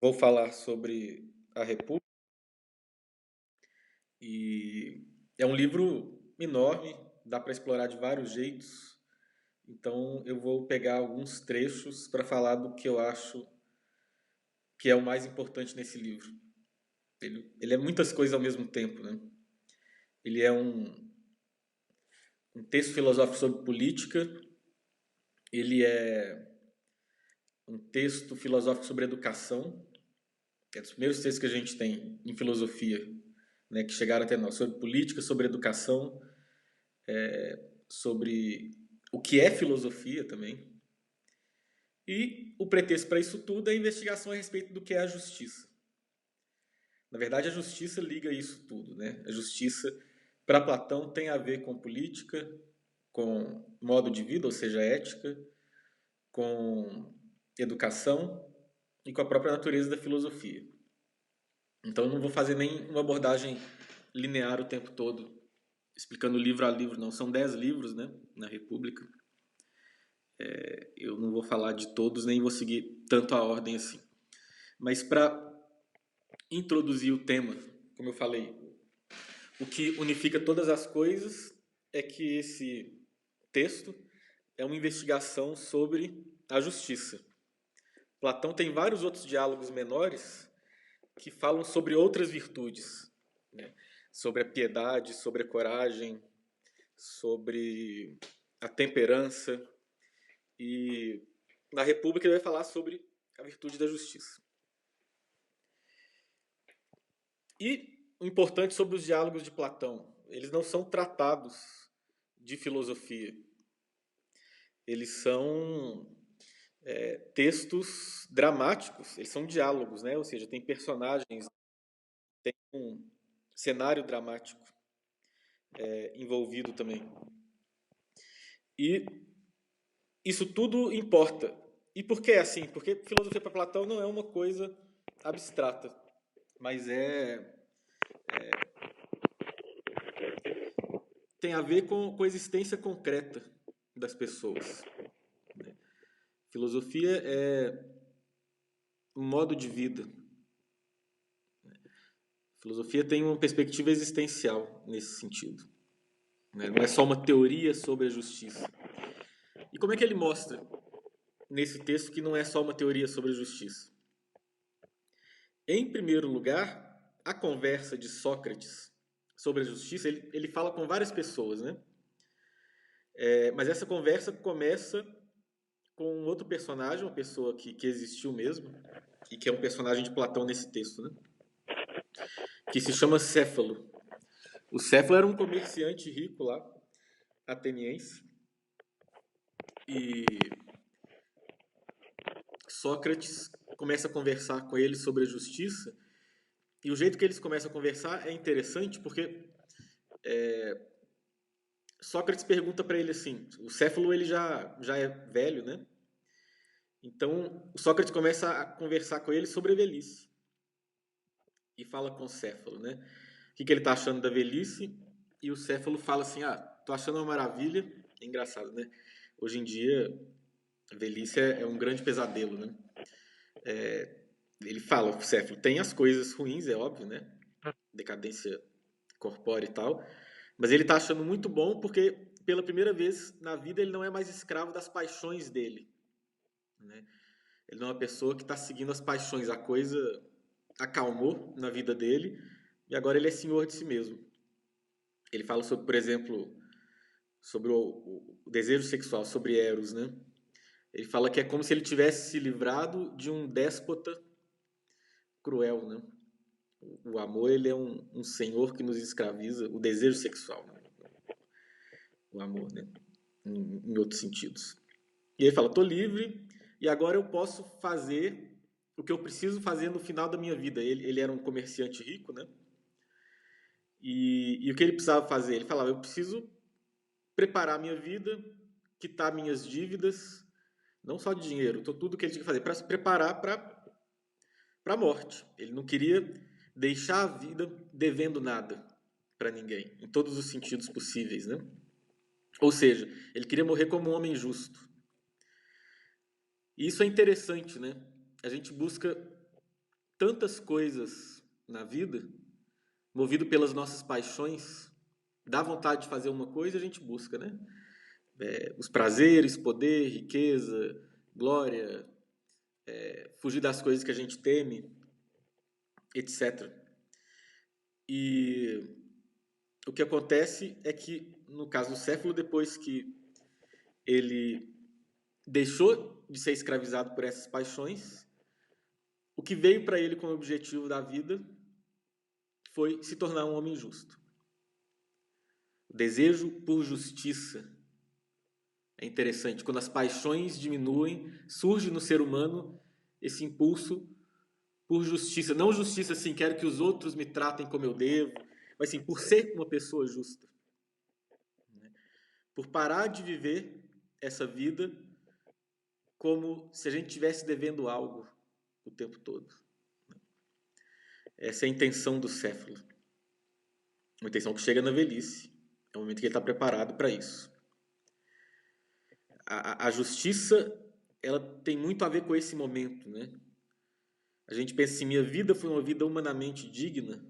Vou falar sobre a República e é um livro enorme, dá para explorar de vários jeitos. Então eu vou pegar alguns trechos para falar do que eu acho que é o mais importante nesse livro. Ele é muitas coisas ao mesmo tempo, né? Ele é um texto filosófico sobre política, ele é um texto filosófico sobre educação, que é dos primeiros textos que a gente tem em filosofia, né, que chegaram até nós, sobre política, sobre educação, sobre o que é filosofia também. E o pretexto para isso tudo é a investigação a respeito do que é a justiça. Na verdade, a justiça liga isso tudo, né? A justiça, para Platão, tem a ver com política, com modo de vida, ou seja, ética, com educação e com a própria natureza da filosofia. Então, eu não vou fazer nem uma abordagem linear o tempo todo, explicando livro a livro, não. São 10 livros, né, na República. Eu não vou falar de todos, nem vou seguir tanto a ordem assim. Mas para introduzir o tema, como eu falei, o que unifica todas as coisas é que esse texto é uma investigação sobre a justiça. Platão tem vários outros diálogos menores que falam sobre outras virtudes, né? Sobre a piedade, sobre a coragem, sobre a temperança. E na República ele vai falar sobre a virtude da justiça. E o importante sobre os diálogos de Platão, eles não são tratados de filosofia. Eles são textos dramáticos, eles são diálogos, né? Ou seja, tem personagens, tem um cenário dramático envolvido também. E isso tudo importa. E por que é assim? Porque filosofia para Platão não é uma coisa abstrata, mas tem a ver com a existência concreta das pessoas. Filosofia é um modo de vida. Filosofia tem uma perspectiva existencial nesse sentido, né? Não é só uma teoria sobre a justiça. E como é que ele mostra nesse texto que não é só uma teoria sobre a justiça? Em primeiro lugar, a conversa de Sócrates sobre a justiça, ele fala com várias pessoas, né? Mas essa conversa começa com um outro personagem, uma pessoa que existiu mesmo, e que é um personagem de Platão nesse texto, né? Que se chama Céfalo. O Céfalo era um comerciante rico lá, ateniense, e Sócrates começa a conversar com ele sobre a justiça, e o jeito que eles começam a conversar é interessante porque Sócrates pergunta para ele assim, o Céfalo ele já é velho, né? Então Sócrates começa a conversar com ele sobre a velhice e fala com o Céfalo, né? O que ele está achando da velhice, e o Céfalo fala assim, tô achando uma maravilha. É engraçado, né? Hoje em dia a velhice é um grande pesadelo, né? Ele fala, o Céfalo, tem as coisas ruins, é óbvio, né? Decadência corpórea e tal, mas ele está achando muito bom porque pela primeira vez na vida ele não é mais escravo das paixões dele, né? Ele não é uma pessoa que está seguindo as paixões, a coisa acalmou na vida dele e agora ele é senhor de si mesmo. Ele fala sobre, por exemplo, sobre o desejo sexual, sobre Eros, né? Ele fala que é como se ele tivesse se livrado de um déspota cruel, né? O amor, ele é um senhor que nos escraviza, o desejo sexual, né? O amor, né? Em outros sentidos. E ele fala, tô livre e agora eu posso fazer o que eu preciso fazer no final da minha vida. Ele era um comerciante rico, né? E o que ele precisava fazer? Ele falava, eu preciso preparar a minha vida, quitar minhas dívidas, não só de dinheiro, tudo que ele tinha que fazer para se preparar para a morte. Ele não queria deixar a vida devendo nada para ninguém, em todos os sentidos possíveis, né? Ou seja, ele queria morrer como um homem justo. E isso é interessante, né? A gente busca tantas coisas na vida, movido pelas nossas paixões, dá vontade de fazer uma coisa e a gente busca, né? Os prazeres, poder, riqueza, glória, fugir das coisas que a gente teme, etc. E o que acontece é que, no caso do Céfalo, depois que ele deixou de ser escravizado por essas paixões, o que veio para ele como objetivo da vida foi se tornar um homem justo. O desejo por justiça é interessante. Quando as paixões diminuem, surge no ser humano esse impulso por justiça. Não justiça assim, quero que os outros me tratem como eu devo, mas sim, por ser uma pessoa justa. Por parar de viver essa vida como se a gente estivesse devendo algo o tempo todo. Essa é a intenção do Céfalo. Uma intenção que chega na velhice. É o momento que ele está preparado para isso. A justiça, ela tem muito a ver com esse momento, né? A gente pensa assim, minha vida foi uma vida humanamente digna,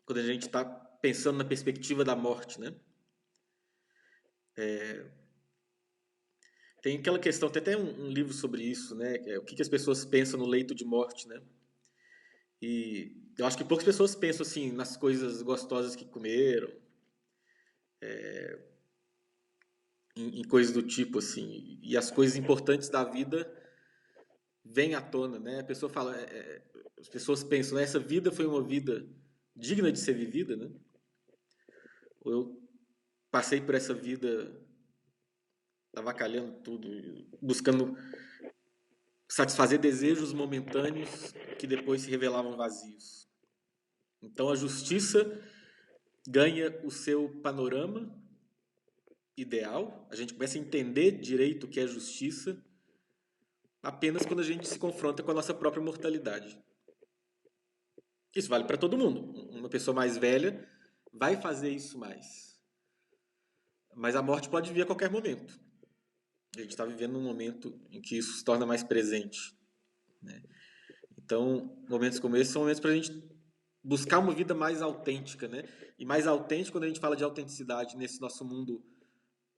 quando a gente está pensando na perspectiva da morte, né? Tem aquela questão, tem até um livro sobre isso, né? Que é o que as pessoas pensam no leito de morte, né? E eu acho que poucas pessoas pensam assim nas coisas gostosas que comeram, em coisas do tipo assim, e as coisas importantes da vida vêm à tona, né? A pessoa fala, as pessoas pensam, né? Essa vida foi uma vida digna de ser vivida, né? Ou eu passei por essa vida avacalhando tudo, buscando satisfazer desejos momentâneos que depois se revelavam vazios. Então a justiça ganha o seu panorama ideal, a gente começa a entender direito o que é justiça apenas quando a gente se confronta com a nossa própria mortalidade. Isso vale para todo mundo. Uma pessoa mais velha vai fazer isso mais. Mas a morte pode vir a qualquer momento. A gente está vivendo um momento em que isso se torna mais presente, né? Então, momentos como esse são momentos para a gente buscar uma vida mais autêntica, né? E mais autêntico, quando a gente fala de autenticidade nesse nosso mundo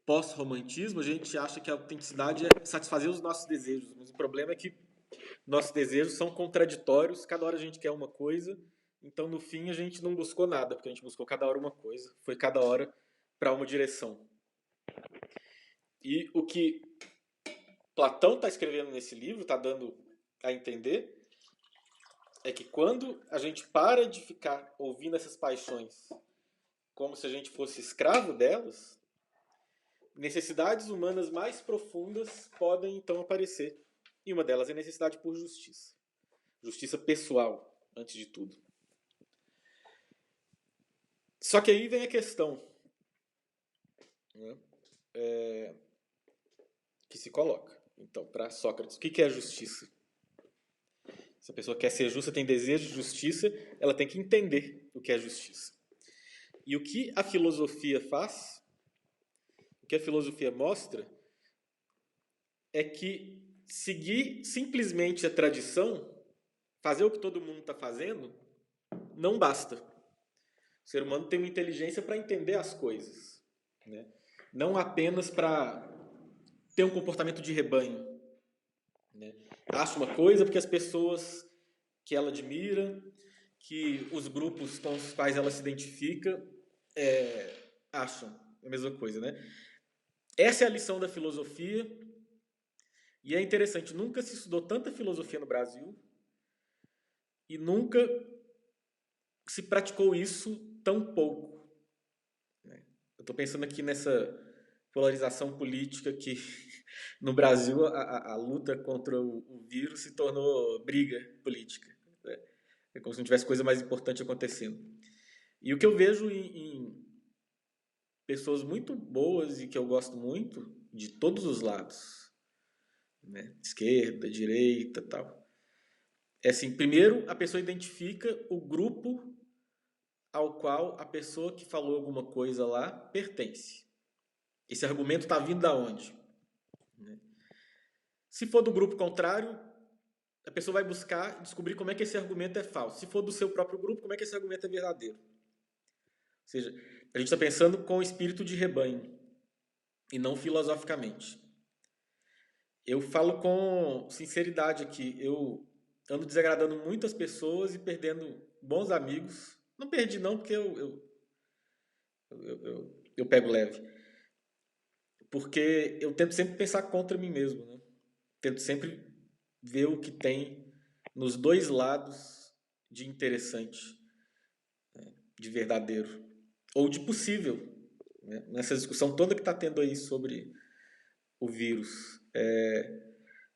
pós-romantismo, a gente acha que a autenticidade é satisfazer os nossos desejos. Mas o problema é que nossos desejos são contraditórios, cada hora a gente quer uma coisa, então no fim a gente não buscou nada, porque a gente buscou cada hora uma coisa, foi cada hora para uma direção. E o que Platão está escrevendo nesse livro, está dando a entender, é que quando a gente para de ficar ouvindo essas paixões como se a gente fosse escravo delas, necessidades humanas mais profundas podem então aparecer. E uma delas é a necessidade por justiça. Justiça pessoal, antes de tudo. Só que aí vem a questão, né, que se coloca. Então, para Sócrates, o que é a justiça? Se a pessoa quer ser justa, tem desejo de justiça, ela tem que entender o que é justiça. E o que a filosofia faz, o que a filosofia mostra, é que seguir simplesmente a tradição, fazer o que todo mundo está fazendo, não basta. O ser humano tem uma inteligência para entender as coisas, né? Não apenas para ter um comportamento de rebanho, né? Acha uma coisa porque as pessoas que ela admira, que os grupos com os quais ela se identifica, acham a mesma coisa, né? Essa é a lição da filosofia. E é interessante, nunca se estudou tanta filosofia no Brasil e nunca se praticou isso tão pouco, né? Eu estou pensando aqui nessa polarização política que no Brasil a luta contra o vírus se tornou briga política, né? É como se não tivesse coisa mais importante acontecendo. E o que eu vejo em pessoas muito boas e que eu gosto muito, de todos os lados, né? Esquerda, direita, tal. É assim, primeiro a pessoa identifica o grupo ao qual a pessoa que falou alguma coisa lá pertence. Esse argumento está vindo da onde? Se for do grupo contrário, a pessoa vai buscar descobrir como é que esse argumento é falso. Se for do seu próprio grupo, como é que esse argumento é verdadeiro. Ou seja, a gente está pensando com o espírito de rebanho e não filosoficamente. Eu falo com sinceridade aqui. Eu ando desagradando muitas pessoas e perdendo bons amigos. Não perdi não, porque eu pego leve. Porque eu tento sempre pensar contra mim mesmo, né? Tento sempre ver o que tem nos dois lados de interessante, de verdadeiro, ou de possível, né? Nessa discussão toda que está tendo aí sobre o vírus.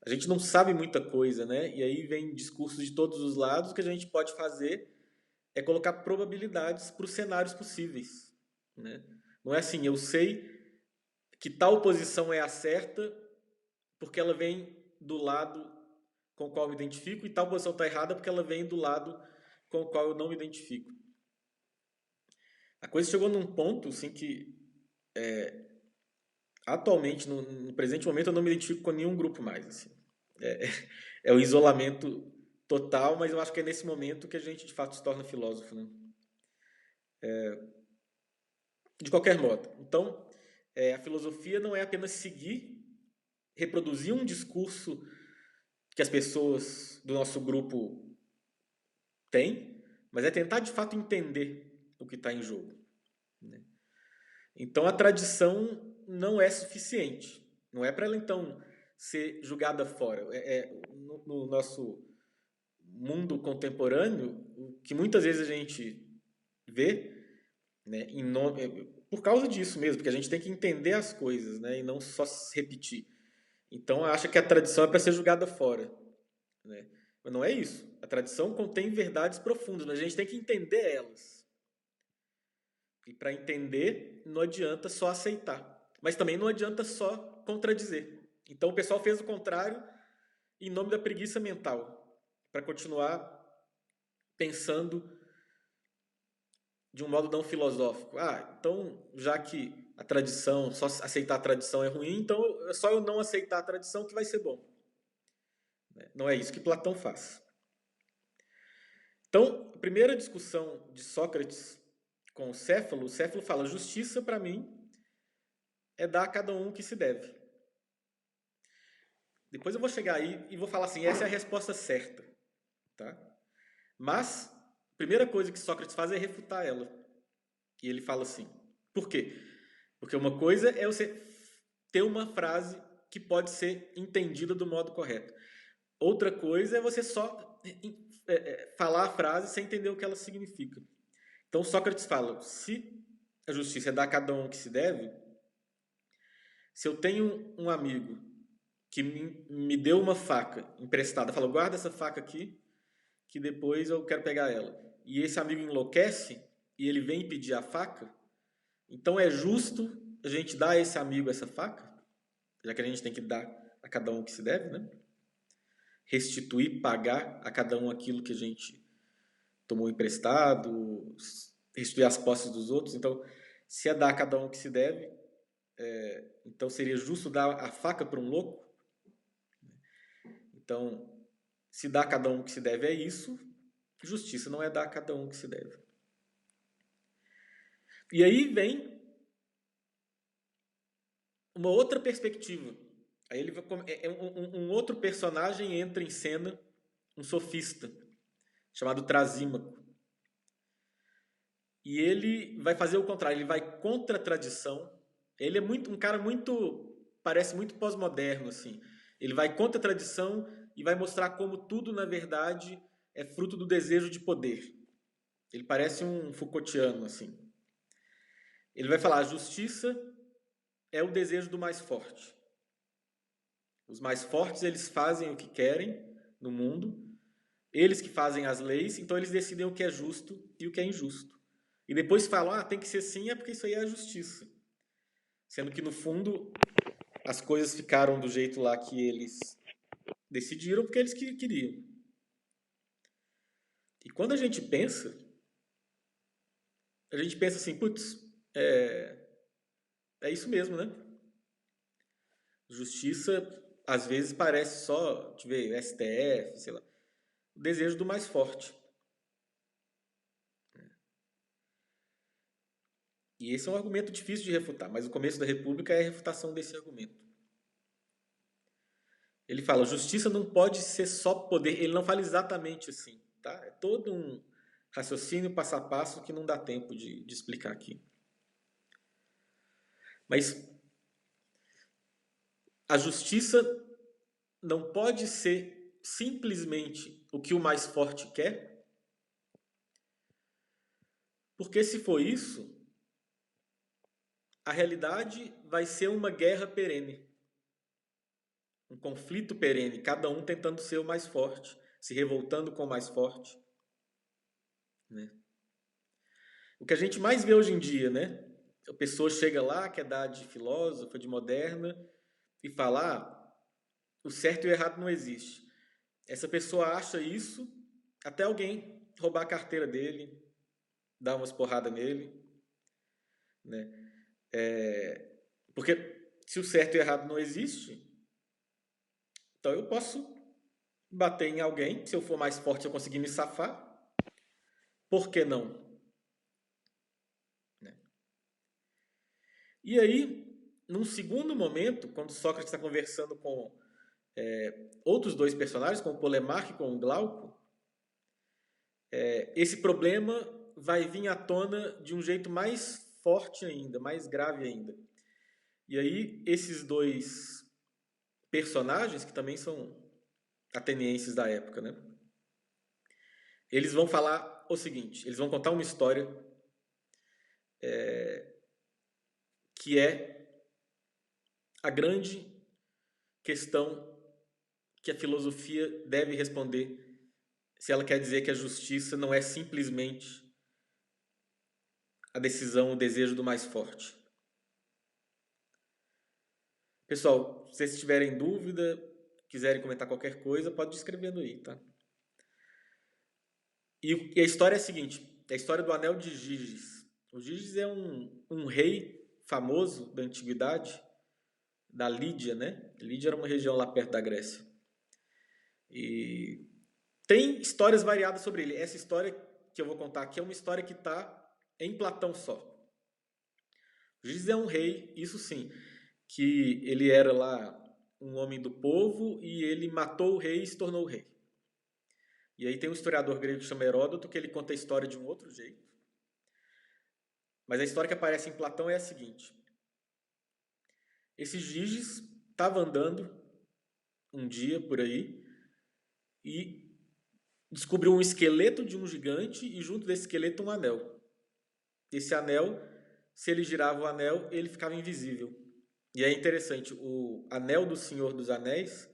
A gente não sabe muita coisa, né? E aí vem discursos de todos os lados. O que a gente pode fazer é colocar probabilidades para os cenários possíveis, né? Não é assim, eu sei que tal posição é a certa porque ela vem do lado com o qual eu me identifico e tal posição está errada porque ela vem do lado com o qual eu não me identifico. A coisa chegou num ponto assim que atualmente, no presente momento, eu não me identifico com nenhum grupo mais. Assim. É, é o isolamento total, mas eu acho que é nesse momento que a gente de fato se torna filósofo, né? De qualquer modo. Então, a filosofia não é apenas seguir, reproduzir um discurso que as pessoas do nosso grupo têm, mas é tentar de fato entender o que está em jogo. Né? Então, a tradição não é suficiente. Não é para ela, então, ser julgada fora. No nosso mundo contemporâneo, o que muitas vezes a gente vê, né, por causa disso mesmo, porque a gente tem que entender as coisas, né, e não só se repetir. Então, acha que a tradição é para ser julgada fora. Né? Mas não é isso. A tradição contém verdades profundas, mas a gente tem que entender elas. E para entender, não adianta só aceitar. Mas também não adianta só contradizer. Então o pessoal fez o contrário em nome da preguiça mental, para continuar pensando de um modo não filosófico. Então, já que a tradição, só aceitar a tradição é ruim, então é só eu não aceitar a tradição que vai ser bom. Não é isso que Platão faz. Então, a primeira discussão de Sócrates com o Céfalo fala: justiça para mim é dar a cada um o que se deve. Depois eu vou chegar aí e vou falar assim, essa é a resposta certa. Tá? Mas, a primeira coisa que Sócrates faz é refutar ela. E ele fala assim, por quê? Porque uma coisa é você ter uma frase que pode ser entendida do modo correto. Outra coisa é você só falar a frase sem entender o que ela significa. Então Sócrates fala, se a justiça é dar a cada um o que se deve, se eu tenho um amigo que me deu uma faca emprestada, fala, guarda essa faca aqui, que depois eu quero pegar ela. E esse amigo enlouquece e ele vem pedir a faca, então é justo a gente dar a esse amigo essa faca, já que a gente tem que dar a cada um o que se deve, né? Restituir, pagar a cada um aquilo que a gente tomou emprestado, restituir as posses dos outros. Então, se é dar a cada um o que se deve, então seria justo dar a faca para um louco? Então, se dar a cada um o que se deve é isso, justiça não é dar a cada um o que se deve. E aí vem uma outra perspectiva. Aí ele um outro personagem entra em cena, um sofista, chamado Trasímaco. E ele vai fazer o contrário, ele vai contra a tradição. Ele é um cara parece muito pós-moderno, assim. Ele vai contra a tradição e vai mostrar como tudo, na verdade, é fruto do desejo de poder. Ele parece um Foucaultiano, assim. Ele vai falar, a justiça é o desejo do mais forte. Os mais fortes, eles fazem o que querem no mundo, eles que fazem as leis, então eles decidem o que é justo e o que é injusto. E depois falam, tem que ser assim, é porque isso aí é a justiça. Sendo que, no fundo, as coisas ficaram do jeito lá que eles decidiram porque eles queriam. E quando a gente pensa assim, putz, é isso mesmo, né? Justiça às vezes parece só, deixa eu ver, STF, sei lá, o desejo do mais forte. E esse é um argumento difícil de refutar, mas o começo da República é a refutação desse argumento. Ele fala, justiça não pode ser só poder, ele não fala exatamente assim, tá? É todo um raciocínio passo a passo que não dá tempo de explicar aqui. Mas a justiça não pode ser simplesmente o que o mais forte quer, porque se for isso, a realidade vai ser uma guerra perene, um conflito perene, cada um tentando ser o mais forte, se revoltando com o mais forte, né? O que a gente mais vê hoje em dia, né? A pessoa chega lá, quer dar de filósofa, de moderna, e fala, o certo e o errado não existe. Essa pessoa acha isso até alguém roubar a carteira dele, dar umas porradas nele, né? Porque se o certo e o errado não existe, então eu posso bater em alguém, se eu for mais forte eu conseguir me safar, por que não? Né? E aí, num segundo momento, quando Sócrates está conversando com outros dois personagens, com o Polemarco e com o Glauco, esse problema vai vir à tona de um jeito mais forte ainda, mais grave ainda. E aí, esses dois personagens, que também são atenienses da época, né? Eles vão falar o seguinte, eles vão contar uma história que é a grande questão que a filosofia deve responder se ela quer dizer que a justiça não é simplesmente a decisão, o desejo do mais forte. Pessoal, se vocês tiverem dúvida, quiserem comentar qualquer coisa, pode ir escrevendo aí, tá? E a história é a seguinte, é a história do Anel de Giges. O Giges é um rei famoso da antiguidade, da Lídia, né? Lídia era uma região lá perto da Grécia. E tem histórias variadas sobre ele. Essa história que eu vou contar aqui é uma história que está em Platão só. Giges é um rei, isso sim, que ele era lá um homem do povo e ele matou o rei e se tornou rei. E aí tem um historiador grego que chama Heródoto que ele conta a história de um outro jeito. Mas a história que aparece em Platão é a seguinte. Esse Giges estava andando um dia por aí e descobriu um esqueleto de um gigante e junto desse esqueleto um anel. Esse anel, se ele girava o anel, ele ficava invisível. E é interessante, o anel do Senhor dos Anéis,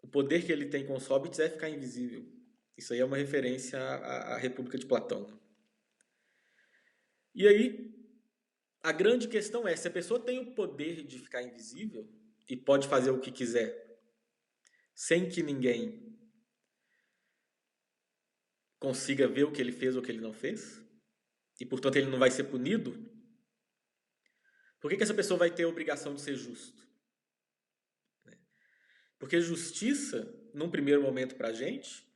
o poder que ele tem com os hobbits é ficar invisível. Isso aí é uma referência à República de Platão. E aí, a grande questão é, se a pessoa tem o poder de ficar invisível e pode fazer o que quiser, sem que ninguém consiga ver o que ele fez ou o que ele não fez, e portanto ele não vai ser punido, por que essa pessoa vai ter a obrigação de ser justo? Porque justiça, num primeiro momento para a gente,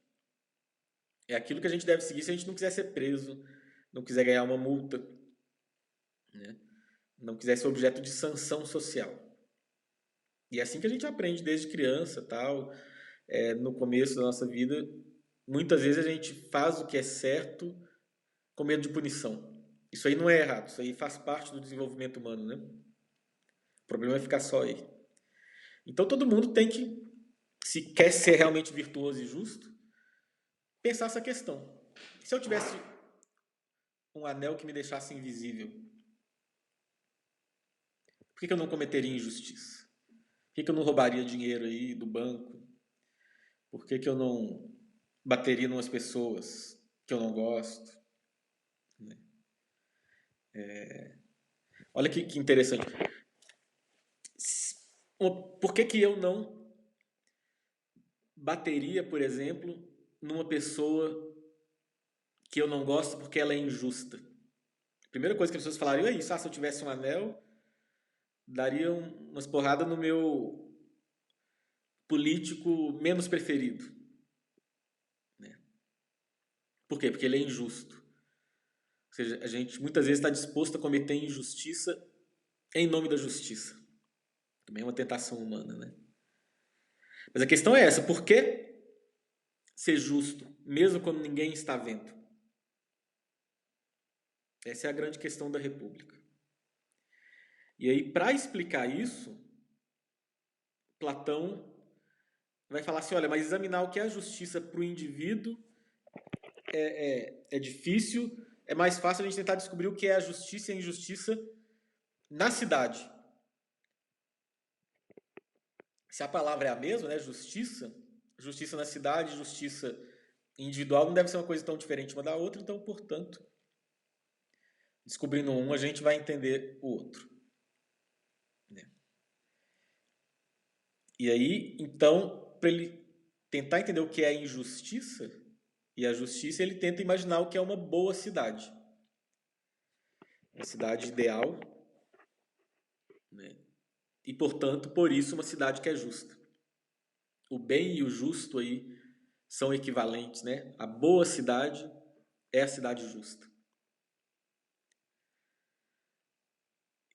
é aquilo que a gente deve seguir se a gente não quiser ser preso, não quiser ganhar uma multa, né? Não quiser ser objeto de sanção social. E é assim que a gente aprende desde criança, tal. No começo da nossa vida, muitas vezes a gente faz o que é certo com medo de punição. Isso aí não é errado, isso aí faz parte do desenvolvimento humano, né? O problema é ficar só aí. Então todo mundo tem que, se quer ser realmente virtuoso e justo, pensar essa questão. Se eu tivesse um anel que me deixasse invisível, por que eu não cometeria injustiça? Por que eu não roubaria dinheiro aí do banco? Por que eu não bateria em umas pessoas que eu não gosto? Olha que interessante. Por que eu não bateria, por exemplo, numa pessoa que eu não gosto porque ela é injusta? A primeira coisa que as pessoas falariam é isso. Se eu tivesse um anel, daria umas porradas no meu político menos preferido, né? Por quê? Porque ele é injusto. Ou seja, a gente muitas vezes está disposto a cometer injustiça em nome da justiça. Também é uma tentação humana, né? Mas a questão é essa: por que ser justo, mesmo quando ninguém está vendo? Essa é a grande questão da República. E aí, para explicar isso, Platão vai falar assim: olha, mas examinar o que é a justiça para o indivíduo é difícil, é mais fácil a gente tentar descobrir o que é a justiça e a injustiça na cidade. Se a palavra é a mesma, né, justiça, justiça na cidade, justiça individual não deve ser uma coisa tão diferente uma da outra, então, portanto, descobrindo um, a gente vai entender o outro. Né? E aí, então, para ele tentar entender o que é a injustiça e a justiça, ele tenta imaginar o que é uma boa cidade. Uma cidade ideal, né? E, portanto, por isso, uma cidade que é justa. O bem e o justo aí são equivalentes, né? A boa cidade é a cidade justa.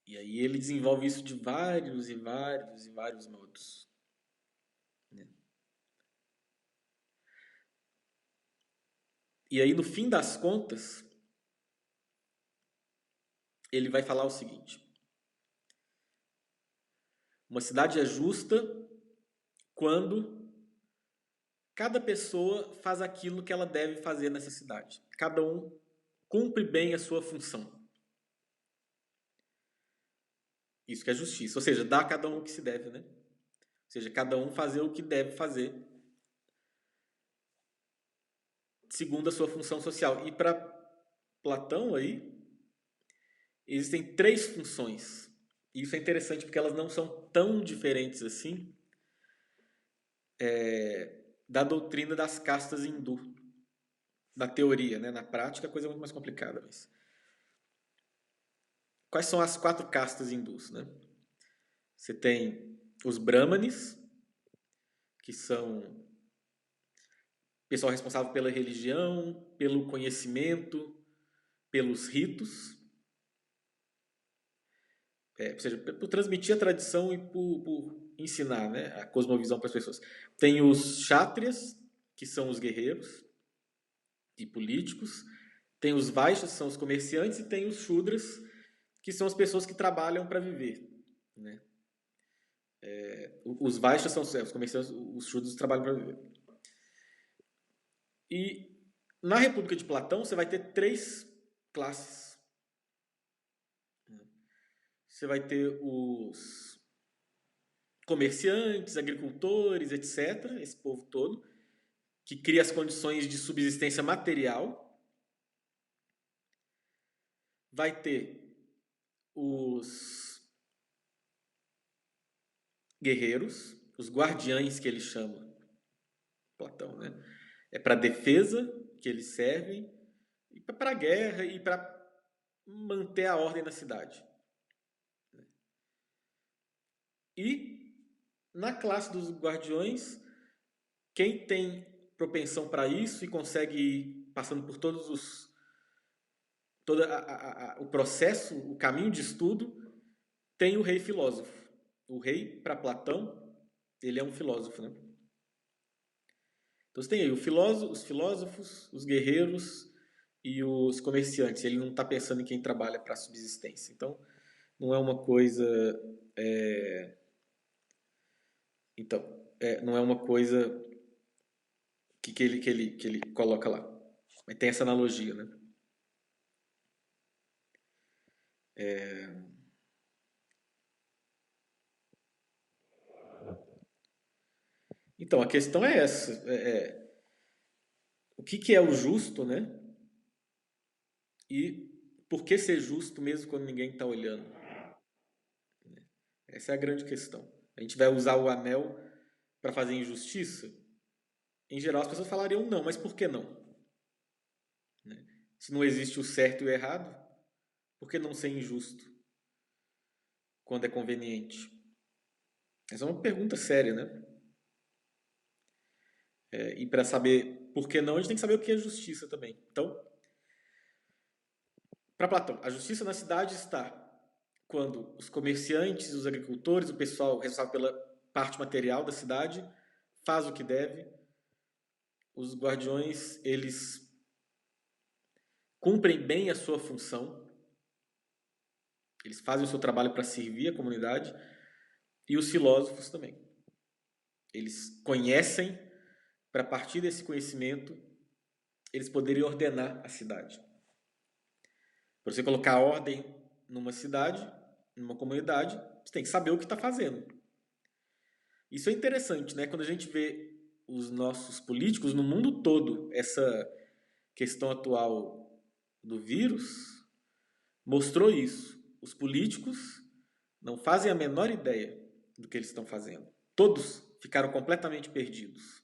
E aí ele desenvolve isso de vários e vários e vários modos. Né? E aí, no fim das contas, ele vai falar o seguinte: uma cidade é justa quando cada pessoa faz aquilo que ela deve fazer nessa cidade. Cada um cumpre bem a sua função. Isso que é justiça. Ou seja, dá a cada um o que se deve, né? Ou seja, cada um fazer o que deve fazer segundo a sua função social. E para Platão aí, existem 3 funções. E isso é interessante porque elas não são tão diferentes assim da doutrina das castas hindu. Na teoria, né? Na prática a coisa é muito mais complicada. Mas... quais são as 4 castas hindus, né? Você tem os brahmanes, que são o pessoal responsável pela religião, pelo conhecimento, pelos ritos, ou seja, por transmitir a tradição e por ensinar, né, a cosmovisão para as pessoas. Tem os kshatriyas, que são os guerreiros e políticos. Tem os vaixas, que são os comerciantes, e tem os shudras, que são as pessoas que trabalham para viver. Né? Os vaixas são os comerciantes, os shudras trabalham para viver. E na República de Platão você vai ter 3 classes. Você vai ter os comerciantes, agricultores, etc., esse povo todo, que cria as condições de subsistência material. Vai ter os guerreiros, os guardiães que ele chama, Platão, né? É para defesa que eles servem, e para a guerra e para manter a ordem na cidade. E na classe dos guardiões, quem tem propensão para isso e consegue ir passando por todos os todo o processo, o caminho de estudo, tem o rei filósofo. O rei, para Platão, ele é um filósofo, né? Então você tem aí os filósofos, os guerreiros e os comerciantes. Ele não está pensando em quem trabalha para a subsistência. Então, não é uma coisa... não é uma coisa que ele coloca lá. Mas tem essa analogia, né? Então, a questão é essa. O que é o justo, né? E por que ser justo mesmo quando ninguém está olhando? Essa é a grande questão. A gente vai usar o anel para fazer injustiça? Em geral, as pessoas falariam não, mas por que não? Né? Se não existe o certo e o errado, por que não ser injusto quando é conveniente? Essa é uma pergunta séria, né? E para saber por que não, a gente tem que saber o que é justiça também. Então, para Platão, a justiça na cidade está quando os comerciantes, os agricultores, o pessoal responsável pela parte material da cidade faz o que deve, os guardiões, eles cumprem bem a sua função, eles fazem o seu trabalho para servir a comunidade, e os filósofos também. Eles conhecem, para partir desse conhecimento, eles poderem ordenar a cidade. Para você colocar ordem numa cidade, numa comunidade, você tem que saber o que está fazendo. Isso é interessante, né? Quando a gente vê os nossos políticos no mundo todo, essa questão atual do vírus mostrou isso. Os políticos não fazem a menor ideia do que eles estão fazendo. Todos ficaram completamente perdidos.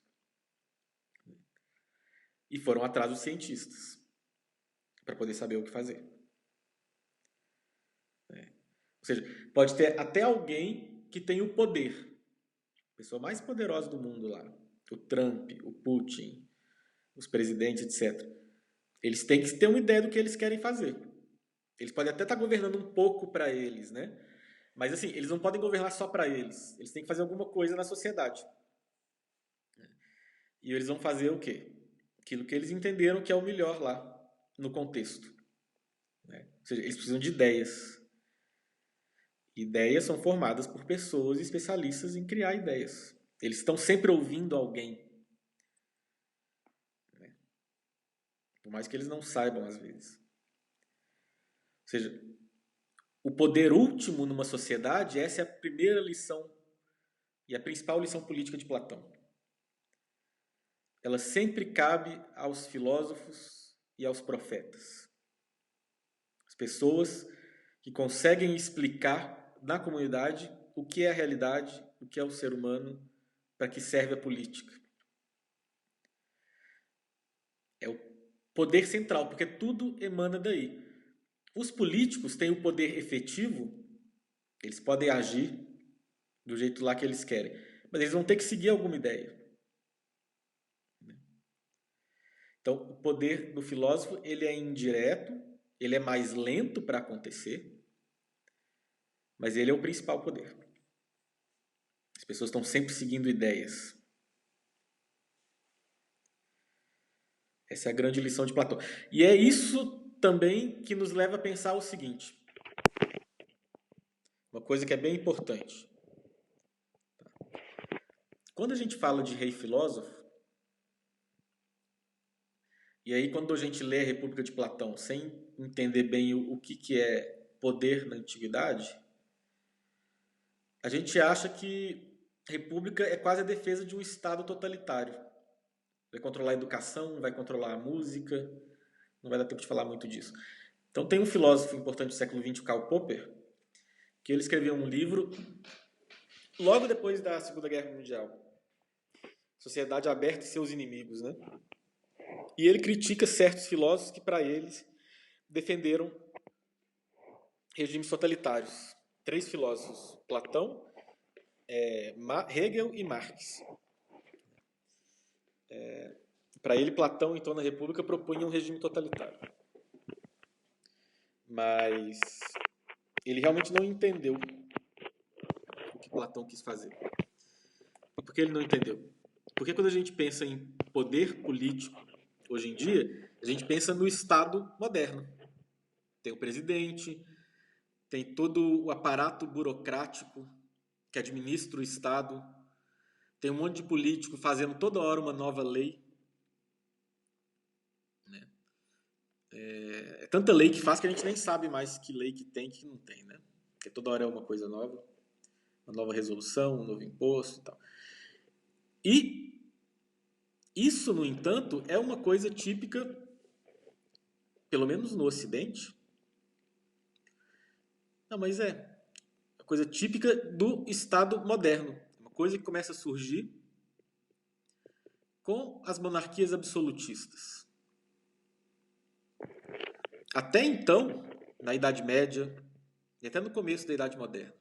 E foram atrás dos cientistas para poder saber o que fazer. Ou seja, pode ter até alguém que tem o poder. A pessoa mais poderosa do mundo lá. O Trump, o Putin, os presidentes, etc. Eles têm que ter uma ideia do que eles querem fazer. Eles podem até estar governando um pouco para eles, né? Mas assim, eles não podem governar só para eles. Eles têm que fazer alguma coisa na sociedade. E eles vão fazer o quê? Aquilo que eles entenderam que é o melhor lá, no contexto. Né? Ou seja, eles precisam de ideias. Ideias são formadas por pessoas especialistas em criar ideias. Eles estão sempre ouvindo alguém. Né? Por mais que eles não saibam, às vezes. Ou seja, o poder último numa sociedade, essa é a primeira lição e a principal lição política de Platão. Ela sempre cabe aos filósofos e aos profetas. As pessoas que conseguem explicar na comunidade o que é a realidade, o que é o ser humano, para que serve a política. É o poder central, porque tudo emana daí. Os políticos têm o poder efetivo, eles podem agir do jeito lá que eles querem, mas eles vão ter que seguir alguma ideia. Então, o poder do filósofo, ele é indireto, ele é mais lento para acontecer, mas ele é o principal poder. As pessoas estão sempre seguindo ideias. Essa é a grande lição de Platão. E é isso também que nos leva a pensar o seguinte. Uma coisa que é bem importante. Quando a gente fala de rei filósofo, e aí quando a gente lê a República de Platão sem entender bem o que é poder na antiguidade, a gente acha que república é quase a defesa de um Estado totalitário. Vai controlar a educação, vai controlar a música, não vai dar tempo de falar muito disso. Então tem um filósofo importante do século XX, o Karl Popper, que ele escreveu um livro logo depois da Segunda Guerra Mundial, Sociedade Aberta e Seus Inimigos, né? E ele critica certos filósofos que, para eles, defenderam regimes totalitários. 3 filósofos, Platão, Hegel e Marx. Para ele, Platão, então, na República, propunha um regime totalitário. Mas ele realmente não entendeu o que Platão quis fazer. E por que ele não entendeu? Porque quando a gente pensa em poder político, hoje em dia, a gente pensa no Estado moderno. Tem o presidente, tem todo o aparato burocrático que administra o Estado, tem um monte de político fazendo toda hora uma nova lei. Né? É tanta lei que faz que a gente nem sabe mais que lei que tem e que não tem. Né? Porque toda hora é uma coisa nova, uma nova resolução, um novo imposto e tal. E isso, no entanto, é uma coisa típica, pelo menos no Ocidente. Não, mas é uma coisa típica do Estado moderno. Uma coisa que começa a surgir com as monarquias absolutistas. Até então, na Idade Média e até no começo da Idade Moderna,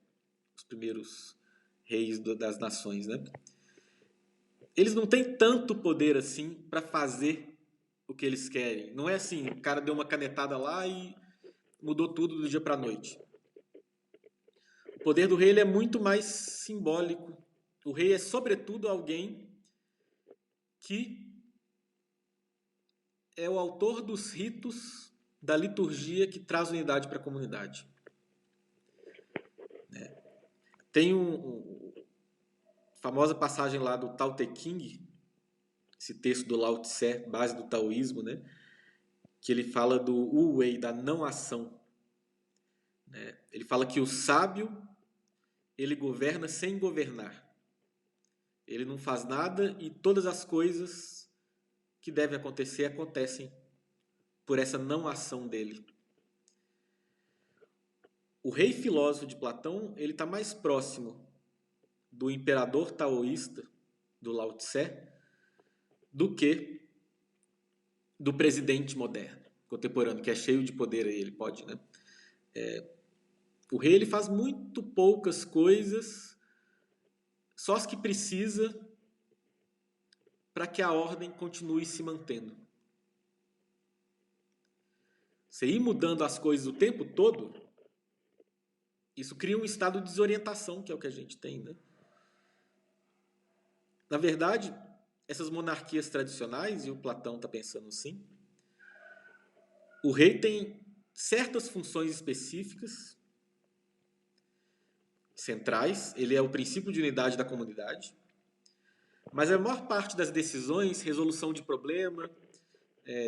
os primeiros reis das nações, né? eles não têm tanto poder assim para fazer o que eles querem. Não é assim, o cara deu uma canetada lá e mudou tudo do dia para a noite. O poder do rei ele é muito mais simbólico. O rei é, sobretudo, alguém que é o autor dos ritos da liturgia que traz unidade para a comunidade. Tem uma famosa passagem lá do Tao Te Ching, esse texto do Lao Tse, base do taoísmo, né? Que ele fala do Wu Wei, da não ação. Né? Ele fala que o sábio, ele governa sem governar. Ele não faz nada e todas as coisas que devem acontecer acontecem por essa não ação dele. O rei filósofo de Platão, ele está mais próximo do imperador taoísta, do Lao Tse, do que do presidente moderno, contemporâneo, que é cheio de poder aí, ele pode, né? O rei ele faz muito poucas coisas, só as que precisa para que a ordem continue se mantendo. Você ir mudando as coisas o tempo todo, isso cria um estado de desorientação, que é o que a gente tem, né? Na verdade, essas monarquias tradicionais, e o Platão está pensando assim, o rei tem certas funções específicas, centrais, ele é o princípio de unidade da comunidade, mas a maior parte das decisões, resolução de problema,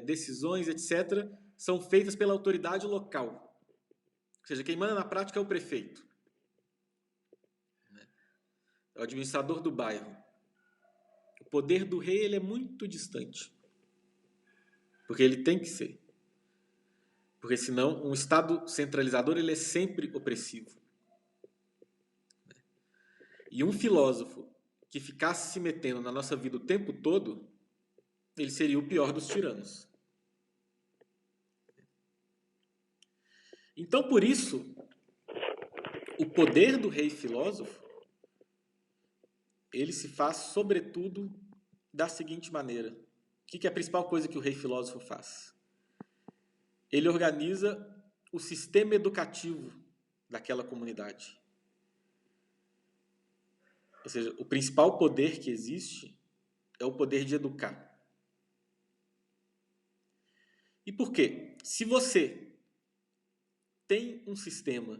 decisões, etc., são feitas pela autoridade local. Ou seja, quem manda na prática é o prefeito. É o administrador do bairro. O poder do rei ele é muito distante. Porque ele tem que ser. Porque senão um Estado centralizador ele é sempre opressivo. E um filósofo que ficasse se metendo na nossa vida o tempo todo, ele seria o pior dos tiranos. Então, por isso, o poder do rei filósofo, ele se faz, sobretudo, da seguinte maneira. O que é a principal coisa que o rei filósofo faz? Ele organiza o sistema educativo daquela comunidade. Ou seja, o principal poder que existe é o poder de educar. E por quê? Se você tem um sistema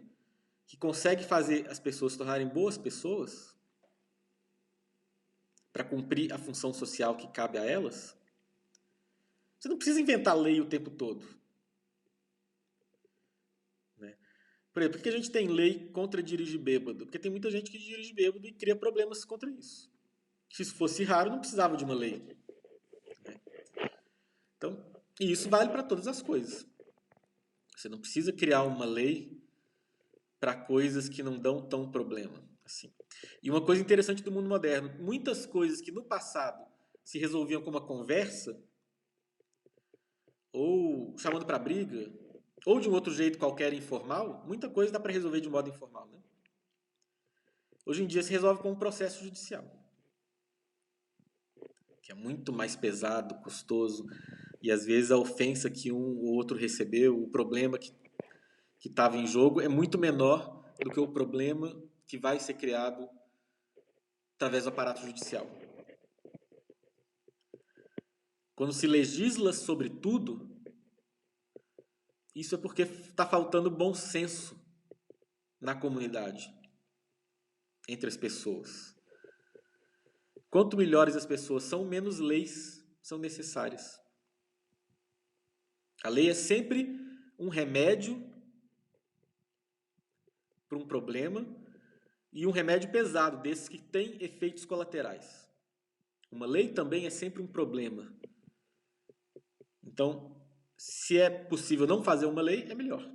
que consegue fazer as pessoas se tornarem boas pessoas, para cumprir a função social que cabe a elas, você não precisa inventar lei o tempo todo. Né? Por exemplo, por que a gente tem lei contra dirigir bêbado? Porque tem muita gente que dirige bêbado e cria problemas contra isso. Se isso fosse raro, não precisava de uma lei. Né? Então, e isso vale para todas as coisas. Você não precisa criar uma lei para coisas que não dão tão problema assim. E uma coisa interessante do mundo moderno, muitas coisas que no passado se resolviam com uma conversa, ou chamando para briga, ou de um outro jeito qualquer informal, muita coisa dá para resolver de modo informal. Né? Hoje em dia se resolve com um processo judicial, que é muito mais pesado, custoso, e às vezes a ofensa que um ou outro recebeu, o problema que estava em jogo é muito menor do que o problema que vai ser criado através do aparato judicial. Quando se legisla sobre tudo, isso é porque está faltando bom senso na comunidade, entre as pessoas. Quanto melhores as pessoas são, menos leis são necessárias. A lei é sempre um remédio para um problema e um remédio pesado, desses que tem efeitos colaterais. Uma lei também é sempre um problema. Então, se é possível não fazer uma lei, é melhor.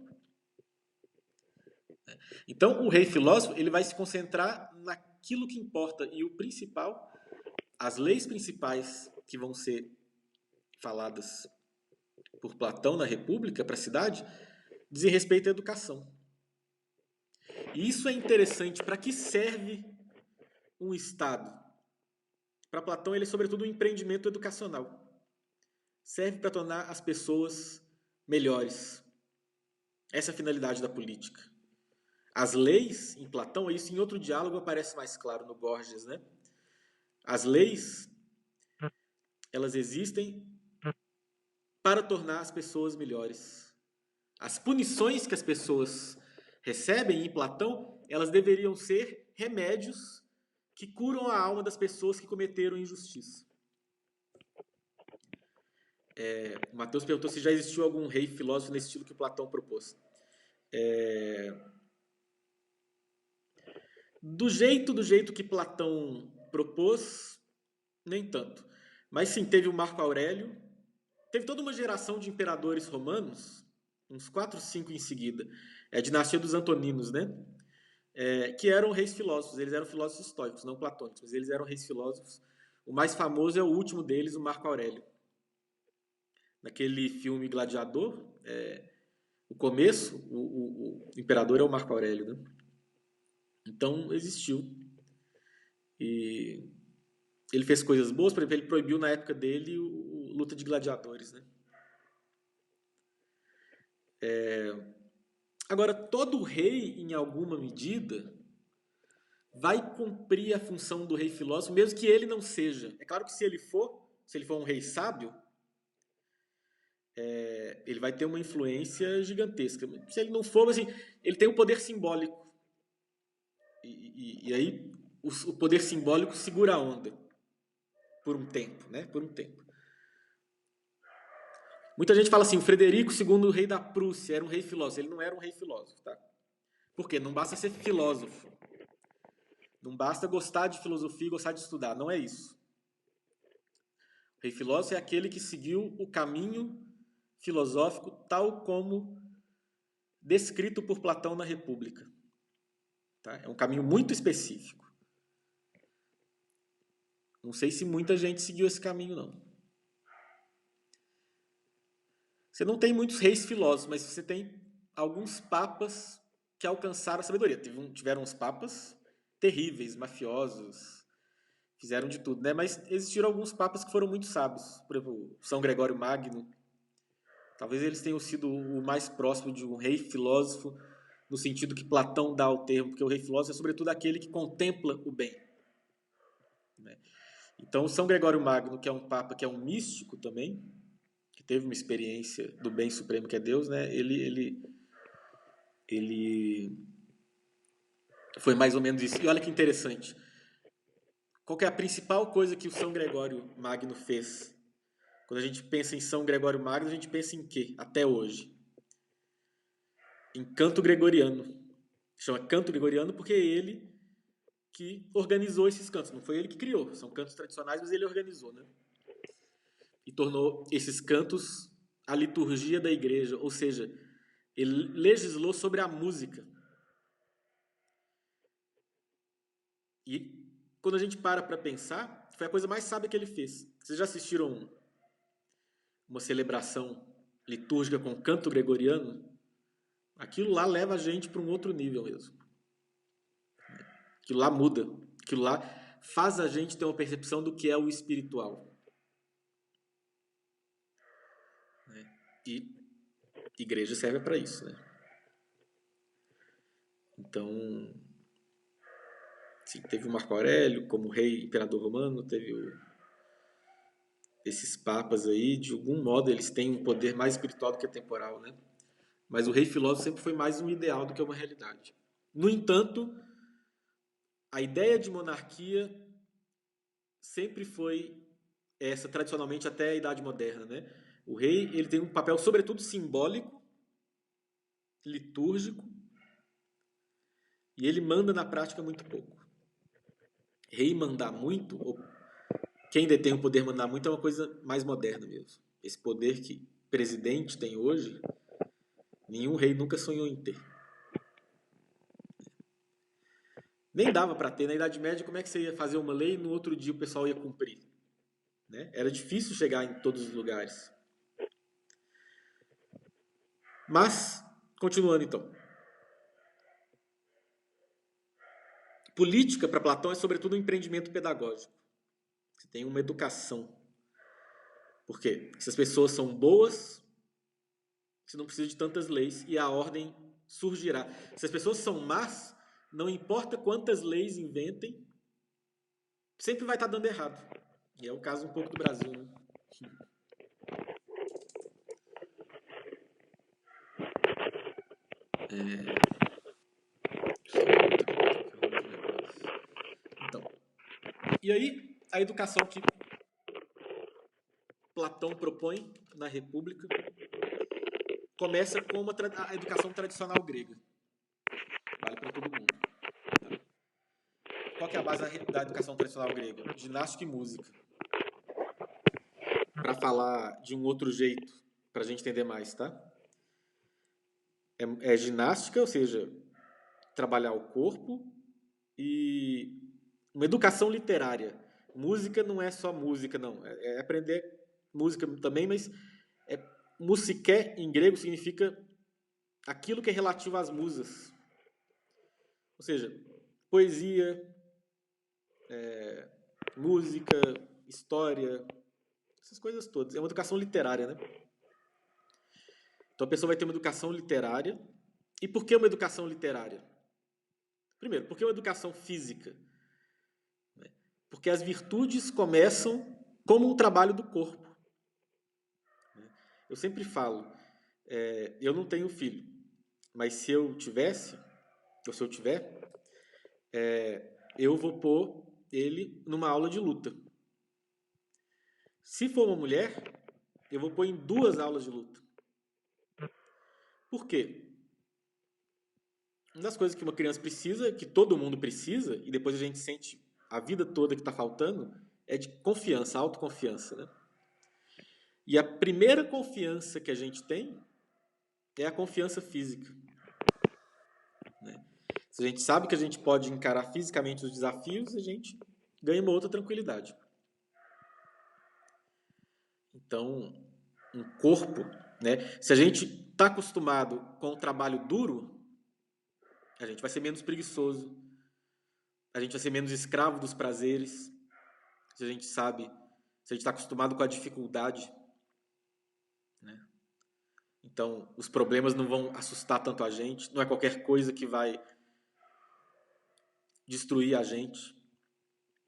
Então, o rei filósofo ele vai se concentrar naquilo que importa. E o principal, as leis principais que vão ser faladas por Platão na República para a cidade, dizem respeito à educação. E isso é interessante. Para que serve um Estado? Para Platão, ele é sobretudo um empreendimento educacional. Serve para tornar as pessoas melhores. Essa é a finalidade da política. As leis, em Platão, isso em outro diálogo aparece mais claro no Gorgias, né? As leis, elas existem para tornar as pessoas melhores. As punições que as pessoas recebem em Platão, elas deveriam ser remédios que curam a alma das pessoas que cometeram injustiça. O Mateus perguntou se já existiu algum rei filósofo nesse estilo que Platão propôs. Do jeito que Platão propôs, nem tanto. Mas sim, teve o Marco Aurélio, teve toda uma geração de imperadores romanos, uns 4, 5 em seguida, a dinastia dos Antoninos, né? Que eram reis filósofos. Eles eram filósofos estoicos, não platônicos, mas eles eram reis filósofos. O mais famoso é o último deles, o Marco Aurélio. Naquele filme Gladiador, o começo, o imperador é o Marco Aurélio, né? Então, existiu. E ele fez coisas boas, por exemplo, ele proibiu na época dele a luta de gladiadores, né? Agora, todo rei, em alguma medida, vai cumprir a função do rei filósofo, mesmo que ele não seja. É claro que se ele for um rei sábio, ele vai ter uma influência gigantesca. Se ele não for, assim, ele tem um poder simbólico. E aí o poder simbólico segura a onda por um tempo, né? Por um tempo. Muita gente fala assim, o Frederico II, o rei da Prússia, era um rei filósofo. Ele não era um rei filósofo, tá? Por quê? Não basta ser filósofo. Não basta gostar de filosofia e gostar de estudar. Não é isso. O rei filósofo é aquele que seguiu o caminho filosófico tal como descrito por Platão na República. Tá? É um caminho muito específico. Não sei se muita gente seguiu esse caminho, não. Você não tem muitos reis filósofos, mas você tem alguns papas que alcançaram a sabedoria. Tiveram uns papas terríveis, mafiosos, fizeram de tudo, né? Mas existiram alguns papas que foram muito sábios. Por exemplo, São Gregório Magno. Talvez eles tenham sido o mais próximo de um rei filósofo, no sentido que Platão dá ao termo, porque o rei filósofo é sobretudo aquele que contempla o bem. Né? Então, São Gregório Magno, que é um papa que é um místico também, que teve uma experiência do bem supremo que é Deus, né? Ele foi mais ou menos isso. E olha que interessante. Qual que é a principal coisa que o São Gregório Magno fez? Quando a gente pensa em São Gregório Magno, a gente pensa em quê? Até hoje. Em canto gregoriano. Chama canto gregoriano porque é ele que organizou esses cantos. Não foi ele que criou. São cantos tradicionais, mas ele organizou, né? E tornou esses cantos a liturgia da igreja. Ou seja, ele legislou sobre a música. E quando a gente para pensar, foi a coisa mais sábia que ele fez. Vocês já assistiram uma celebração litúrgica com canto gregoriano? Aquilo lá leva a gente para um outro nível mesmo. Aquilo lá muda. Aquilo lá faz a gente ter uma percepção do que é o espiritual. E igreja serve para isso, né? Então, sim, teve o Marco Aurélio como rei imperador romano, teve esses papas aí, de algum modo eles têm um poder mais espiritual do que temporal, né? Mas o rei filósofo sempre foi mais um ideal do que uma realidade. No entanto, a ideia de monarquia sempre foi essa, tradicionalmente, até a Idade Moderna, né? O rei ele tem um papel, sobretudo, simbólico, litúrgico, e ele manda na prática muito pouco. Rei mandar muito, ou quem detém o poder mandar muito, é uma coisa mais moderna mesmo. Esse poder que presidente tem hoje, nenhum rei nunca sonhou em ter. Nem dava para ter. Na Idade Média, como é que você ia fazer uma lei e no outro dia o pessoal ia cumprir? Né? Era difícil chegar em todos os lugares. Mas, continuando então. Política, para Platão, é sobretudo um empreendimento pedagógico. Você tem uma educação. Por quê? Se as pessoas são boas, você não precisa de tantas leis e a ordem surgirá. Se as pessoas são más, não importa quantas leis inventem, sempre vai estar dando errado. E é o caso um pouco do Brasil, né? Então, e aí, a educação que Platão propõe na República começa com a educação tradicional grega. Vale para todo mundo. Tá? Qual que é a base da educação tradicional grega? Ginástica e música. Para falar de um outro jeito, para a gente entender mais, tá? É ginástica, ou seja, trabalhar o corpo, e uma educação literária. Música não é só música, não. É aprender música também, mas musiké em grego significa aquilo que é relativo às musas. Ou seja, poesia, música, história, essas coisas todas. É uma educação literária, né? Então a pessoa vai ter uma educação literária. E por que uma educação literária? Primeiro, por que uma educação física? Porque as virtudes começam como um trabalho do corpo. Eu sempre falo, eu não tenho filho, mas se eu tivesse, ou se eu tiver, eu vou pôr ele numa aula de luta. Se for uma mulher, eu vou pôr em 2 aulas de luta. Por quê? Uma das coisas que uma criança precisa, que todo mundo precisa, e depois a gente sente a vida toda que está faltando, é de confiança, autoconfiança, né? E a primeira confiança que a gente tem é a confiança física. Né? Se a gente sabe que a gente pode encarar fisicamente os desafios, a gente ganha uma outra tranquilidade. Então, um corpo, né? Se a gente está acostumado com o trabalho duro, a gente vai ser menos preguiçoso, a gente vai ser menos escravo dos prazeres. Se a gente sabe, se a gente está acostumado com a dificuldade, né? Então, os problemas não vão assustar tanto a gente, não é qualquer coisa que vai destruir a gente.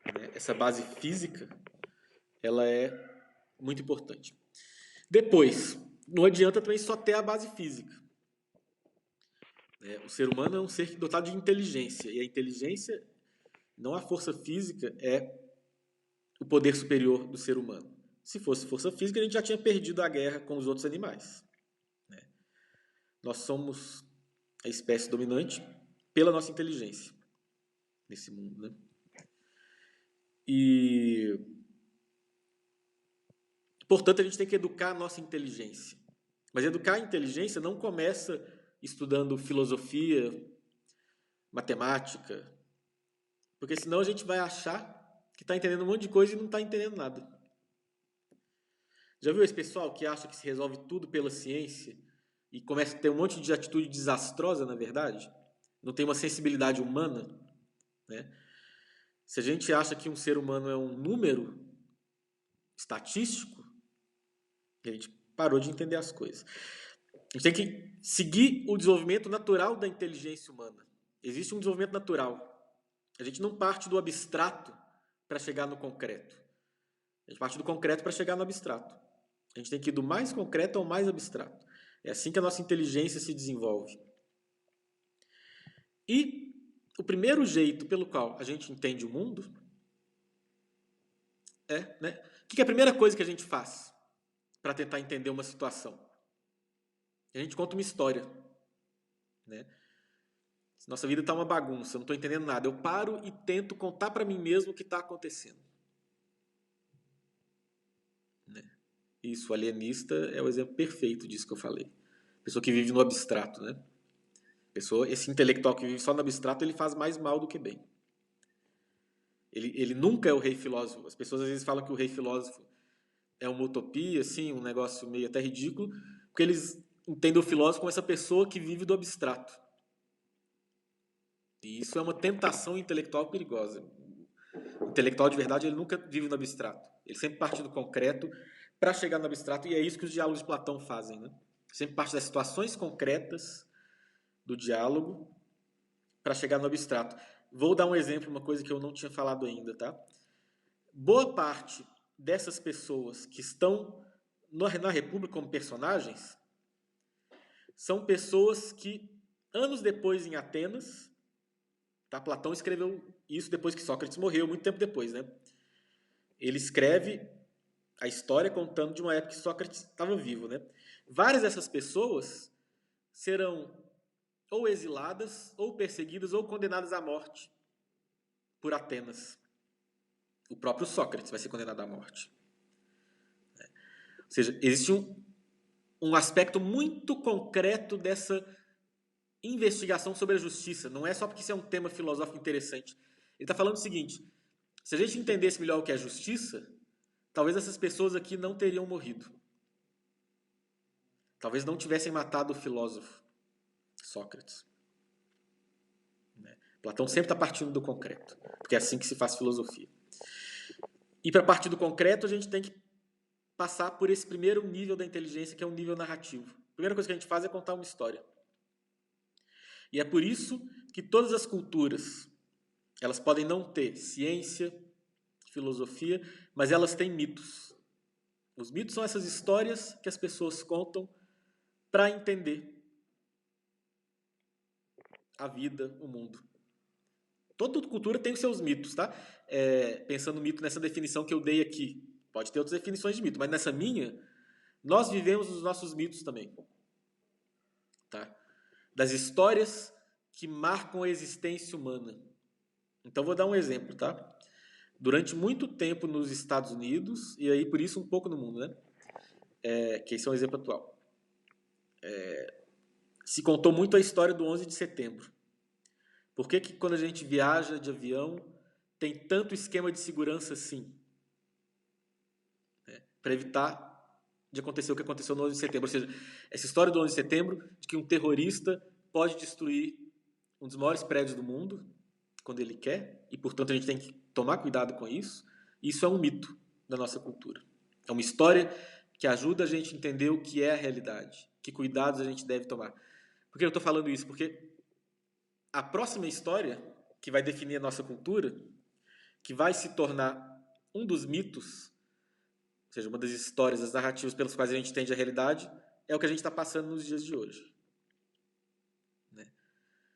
Né? Essa base física, ela é muito importante. Depois, não adianta também só ter a base física. O ser humano é um ser dotado de inteligência, e a inteligência, não a força física, é o poder superior do ser humano. Se fosse força física, a gente já tinha perdido a guerra com os outros animais. Né? Nós somos a espécie dominante pela nossa inteligência nesse mundo. Né? E, portanto, a gente tem que educar a nossa inteligência. Mas educar a inteligência não começa estudando filosofia, matemática, porque senão a gente vai achar que está entendendo um monte de coisa e não está entendendo nada. Já viu esse pessoal que acha que se resolve tudo pela ciência e começa a ter um monte de atitude desastrosa, na verdade? Não tem uma sensibilidade humana? Né? Se a gente acha que um ser humano é um número estatístico, a gente parou de entender as coisas. A gente tem que seguir o desenvolvimento natural da inteligência humana. Existe um desenvolvimento natural. A gente não parte do abstrato para chegar no concreto. A gente parte do concreto para chegar no abstrato. A gente tem que ir do mais concreto ao mais abstrato. É assim que a nossa inteligência se desenvolve. E o primeiro jeito pelo qual a gente entende o mundo né? O que é a primeira coisa que a gente faz para tentar entender uma situação? A gente conta uma história. Né? Nossa vida está uma bagunça, eu não estou entendendo nada. Eu paro e tento contar para mim mesmo o que está acontecendo. Né? Isso, o alienista é o exemplo perfeito disso que eu falei. Pessoa que vive no abstrato, né? Esse intelectual que vive só no abstrato, ele faz mais mal do que bem. Ele nunca é o rei filósofo. As pessoas às vezes falam que o rei filósofo é uma utopia, assim, um negócio meio até ridículo, porque eles entendem o filósofo como essa pessoa que vive do abstrato. E isso é uma tentação intelectual perigosa. O intelectual de verdade, ele nunca vive no abstrato. Ele sempre parte do concreto para chegar no abstrato, e é isso que os diálogos de Platão fazem, né? Sempre parte das situações concretas do diálogo para chegar no abstrato. Vou dar um exemplo, uma coisa que eu não tinha falado ainda, tá? Boa parte dessas pessoas que estão na República como personagens são pessoas que, anos depois em Atenas, tá? Platão escreveu isso depois que Sócrates morreu, muito tempo depois, né? Ele escreve a história contando de uma época que Sócrates estava vivo, né? Várias dessas pessoas serão ou exiladas, ou perseguidas, ou condenadas à morte por Atenas. O próprio Sócrates vai ser condenado à morte. Ou seja, existe um aspecto muito concreto dessa investigação sobre a justiça. Não é só porque isso é um tema filosófico interessante. Ele está falando o seguinte: se a gente entendesse melhor o que é justiça, talvez essas pessoas aqui não teriam morrido. Talvez não tivessem matado o filósofo Sócrates. Platão sempre está partindo do concreto, porque é assim que se faz filosofia. E para partir do concreto, a gente tem que passar por esse primeiro nível da inteligência, que é um nível narrativo. A primeira coisa que a gente faz é contar uma história. E é por isso que todas as culturas, elas podem não ter ciência, filosofia, mas elas têm mitos. Os mitos são essas histórias que as pessoas contam para entender a vida, o mundo. Toda cultura tem os seus mitos, tá? Pensando no mito nessa definição que eu dei aqui. Pode ter outras definições de mito, mas nessa minha, nós vivemos os nossos mitos também. Tá? Das histórias que marcam a existência humana. Então, vou dar um exemplo, tá? Durante muito tempo nos Estados Unidos, e aí por isso um pouco no mundo, né? Que esse é um exemplo atual. Se contou muito a história do 11 de setembro. Por que quando a gente viaja de avião tem tanto esquema de segurança assim? Para evitar de acontecer o que aconteceu no 11 de setembro. Ou seja, essa história do 11 de setembro, de que um terrorista pode destruir um dos maiores prédios do mundo, quando ele quer, e portanto a gente tem que tomar cuidado com isso. Isso é um mito da nossa cultura. É uma história que ajuda a gente a entender o que é a realidade, que cuidados a gente deve tomar. Por que eu estou falando isso? Porque a próxima história que vai definir a nossa cultura, que vai se tornar um dos mitos, ou seja, uma das histórias, das narrativas pelas quais a gente entende a realidade, é o que a gente está passando nos dias de hoje.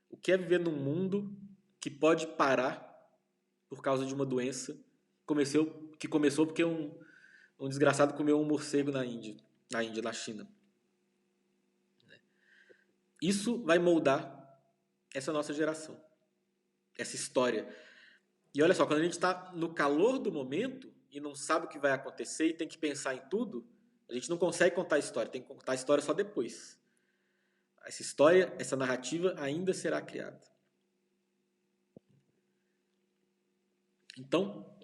O que é viver num mundo que pode parar por causa de uma doença que começou porque um desgraçado comeu um morcego na China. Isso vai moldar essa nossa geração, essa história. E olha só, quando a gente está no calor do momento e não sabe o que vai acontecer e tem que pensar em tudo, a gente não consegue contar a história, tem que contar a história só depois. Essa história, essa narrativa ainda será criada. Então,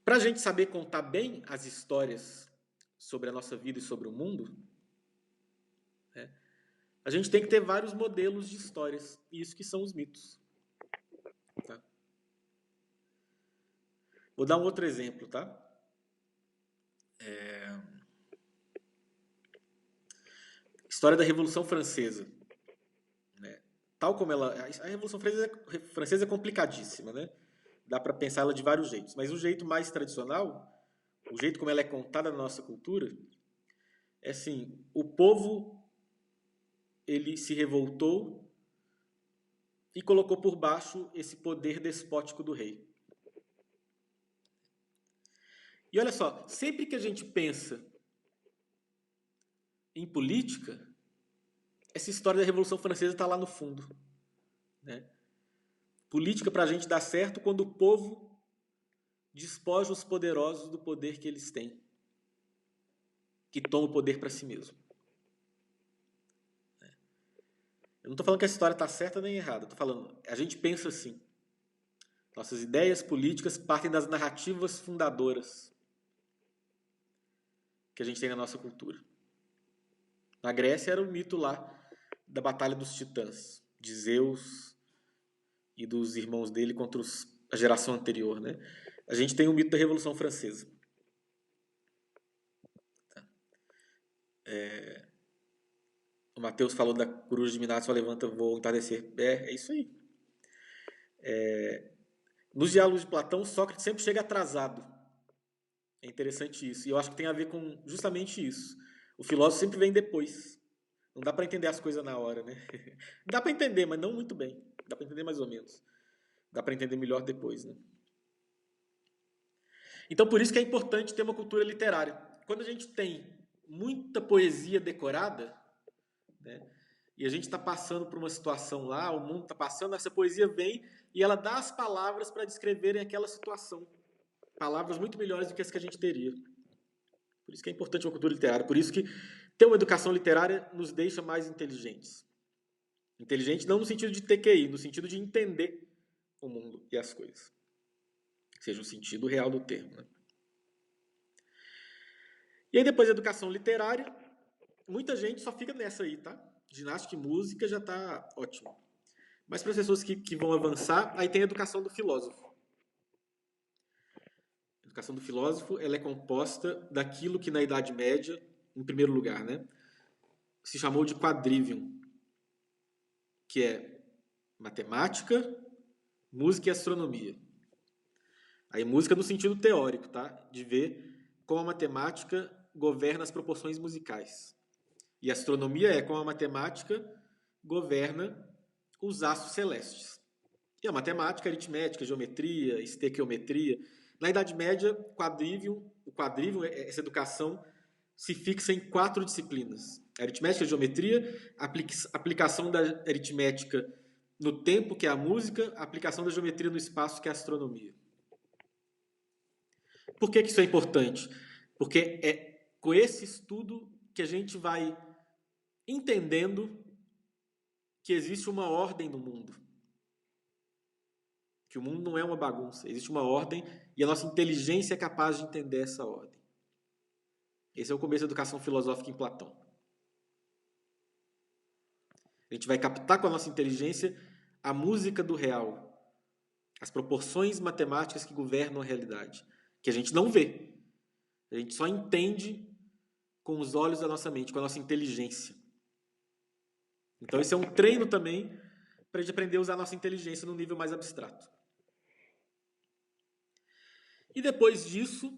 para a gente saber contar bem as histórias sobre a nossa vida e sobre o mundo, a gente tem que ter vários modelos de histórias, e isso que são os mitos. Tá? Vou dar um outro exemplo, tá? História da Revolução Francesa. Né? Tal como ela... A Revolução Francesa é complicadíssima, né? Dá para pensar ela de vários jeitos, mas o jeito mais tradicional, o jeito como ela é contada na nossa cultura, é assim, o povo ele se revoltou e colocou por baixo esse poder despótico do rei. E olha só, sempre que a gente pensa em política, essa história da Revolução Francesa está lá no fundo. Né? Política para a gente dá certo quando o povo despoja os poderosos do poder que eles têm, que toma o poder para si mesmo. Eu não estou falando que essa história está certa nem errada, estou falando, a gente pensa assim. Nossas ideias políticas partem das narrativas fundadoras que a gente tem na nossa cultura. Na Grécia era o mito lá da Batalha dos Titãs, de Zeus e dos irmãos dele contra a geração anterior, né? a gente tem o mito da Revolução Francesa. O Mateus falou da coruja de Minas, só levanta, vou entardecer. É isso aí. Nos diálogos de Platão, Sócrates sempre chega atrasado. É interessante isso. E eu acho que tem a ver com justamente isso. O filósofo sempre vem depois. Não dá para entender as coisas na hora, né? Dá para entender, mas não muito bem. Dá para entender mais ou menos. Dá para entender melhor depois, né? Então, por isso que é importante ter uma cultura literária. Quando a gente tem muita poesia decorada, né, e a gente está passando por uma situação lá, o mundo está passando, essa poesia vem e ela dá as palavras para descreverem aquela situação. Palavras muito melhores do que as que a gente teria. Por isso que é importante uma cultura literária. Por isso que ter uma educação literária nos deixa mais inteligentes. Inteligente não no sentido de ter QI, no sentido de entender o mundo e as coisas. Seja o sentido real do termo. Né? E aí depois da educação literária, muita gente só fica nessa aí, tá? Ginástica e música já tá ótimo. Mas para as pessoas que vão avançar, aí tem a educação do filósofo. A educação do filósofo ela é composta daquilo que na Idade Média, em primeiro lugar, né, se chamou de quadrivium, que é matemática, música e astronomia. Aí música no sentido teórico, tá? De ver como a matemática governa as proporções musicais. E a astronomia é como a matemática governa os astros celestes. E a matemática, aritmética, geometria, estequiometria. Na Idade Média, o quadrivium, essa educação, se fixa em 4 disciplinas. Aritmética, geometria, aplicação da aritmética no tempo, que é a música, aplicação da geometria no espaço, que é a astronomia. Por que isso é importante? Porque é com esse estudo que a gente vai entendendo que existe uma ordem no mundo. Que o mundo não é uma bagunça, existe uma ordem e a nossa inteligência é capaz de entender essa ordem. Esse é o começo da educação filosófica em Platão. A gente vai captar com a nossa inteligência a música do real, as proporções matemáticas que governam a realidade, que a gente não vê. A gente só entende com os olhos da nossa mente, com a nossa inteligência. Então esse é um treino também para a gente aprender a usar a nossa inteligência num nível mais abstrato. E depois disso,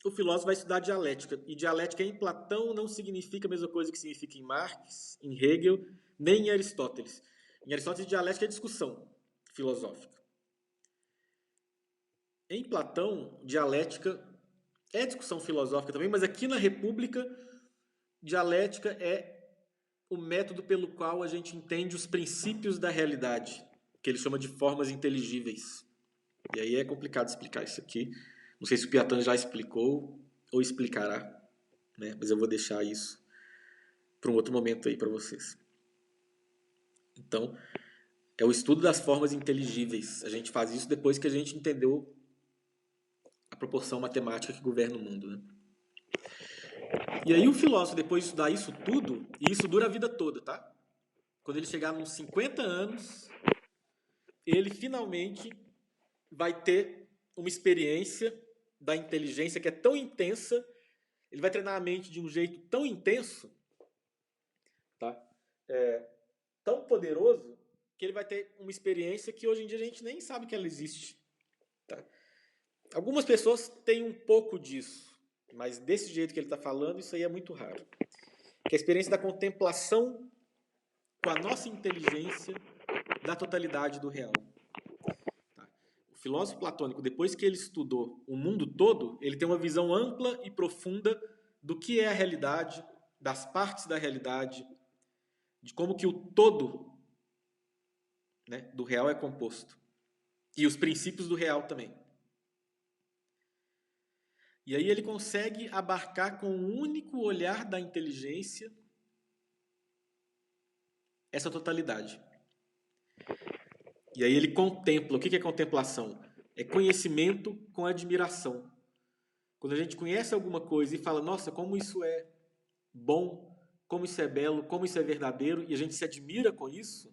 o filósofo vai estudar dialética. E dialética em Platão não significa a mesma coisa que significa em Marx, em Hegel, nem em Aristóteles. Em Aristóteles, dialética é discussão filosófica. Em Platão, dialética é discussão filosófica também, mas aqui na República, dialética é o método pelo qual a gente entende os princípios da realidade, que ele chama de formas inteligíveis. E aí é complicado explicar isso aqui. Não sei se o Piatã já explicou ou explicará, né? Mas eu vou deixar isso para um outro momento aí para vocês. Então, é o estudo das formas inteligíveis. A gente faz isso depois que a gente entendeu a proporção matemática que governa o mundo, né? E aí o filósofo, depois de estudar isso tudo, e isso dura a vida toda, tá? Quando ele chegar nos 50 anos, ele finalmente vai ter uma experiência da inteligência que é tão intensa, ele vai treinar a mente de um jeito tão intenso, tá? Tão poderoso, que ele vai ter uma experiência que hoje em dia a gente nem sabe que ela existe. Tá? Algumas pessoas têm um pouco disso, mas desse jeito que ele está falando, isso aí é muito raro. Que é a experiência da contemplação com a nossa inteligência da totalidade do real. Tá? O filósofo platônico, depois que ele estudou o mundo todo, ele tem uma visão ampla e profunda do que é a realidade, das partes da realidade, de como que o todo, né, do real é composto. E os princípios do real também. E aí ele consegue abarcar com um único olhar da inteligência essa totalidade. E aí ele contempla. O que é contemplação? É conhecimento com admiração. Quando a gente conhece alguma coisa e fala, nossa, como isso é bom, como isso é belo, como isso é verdadeiro, e a gente se admira com isso,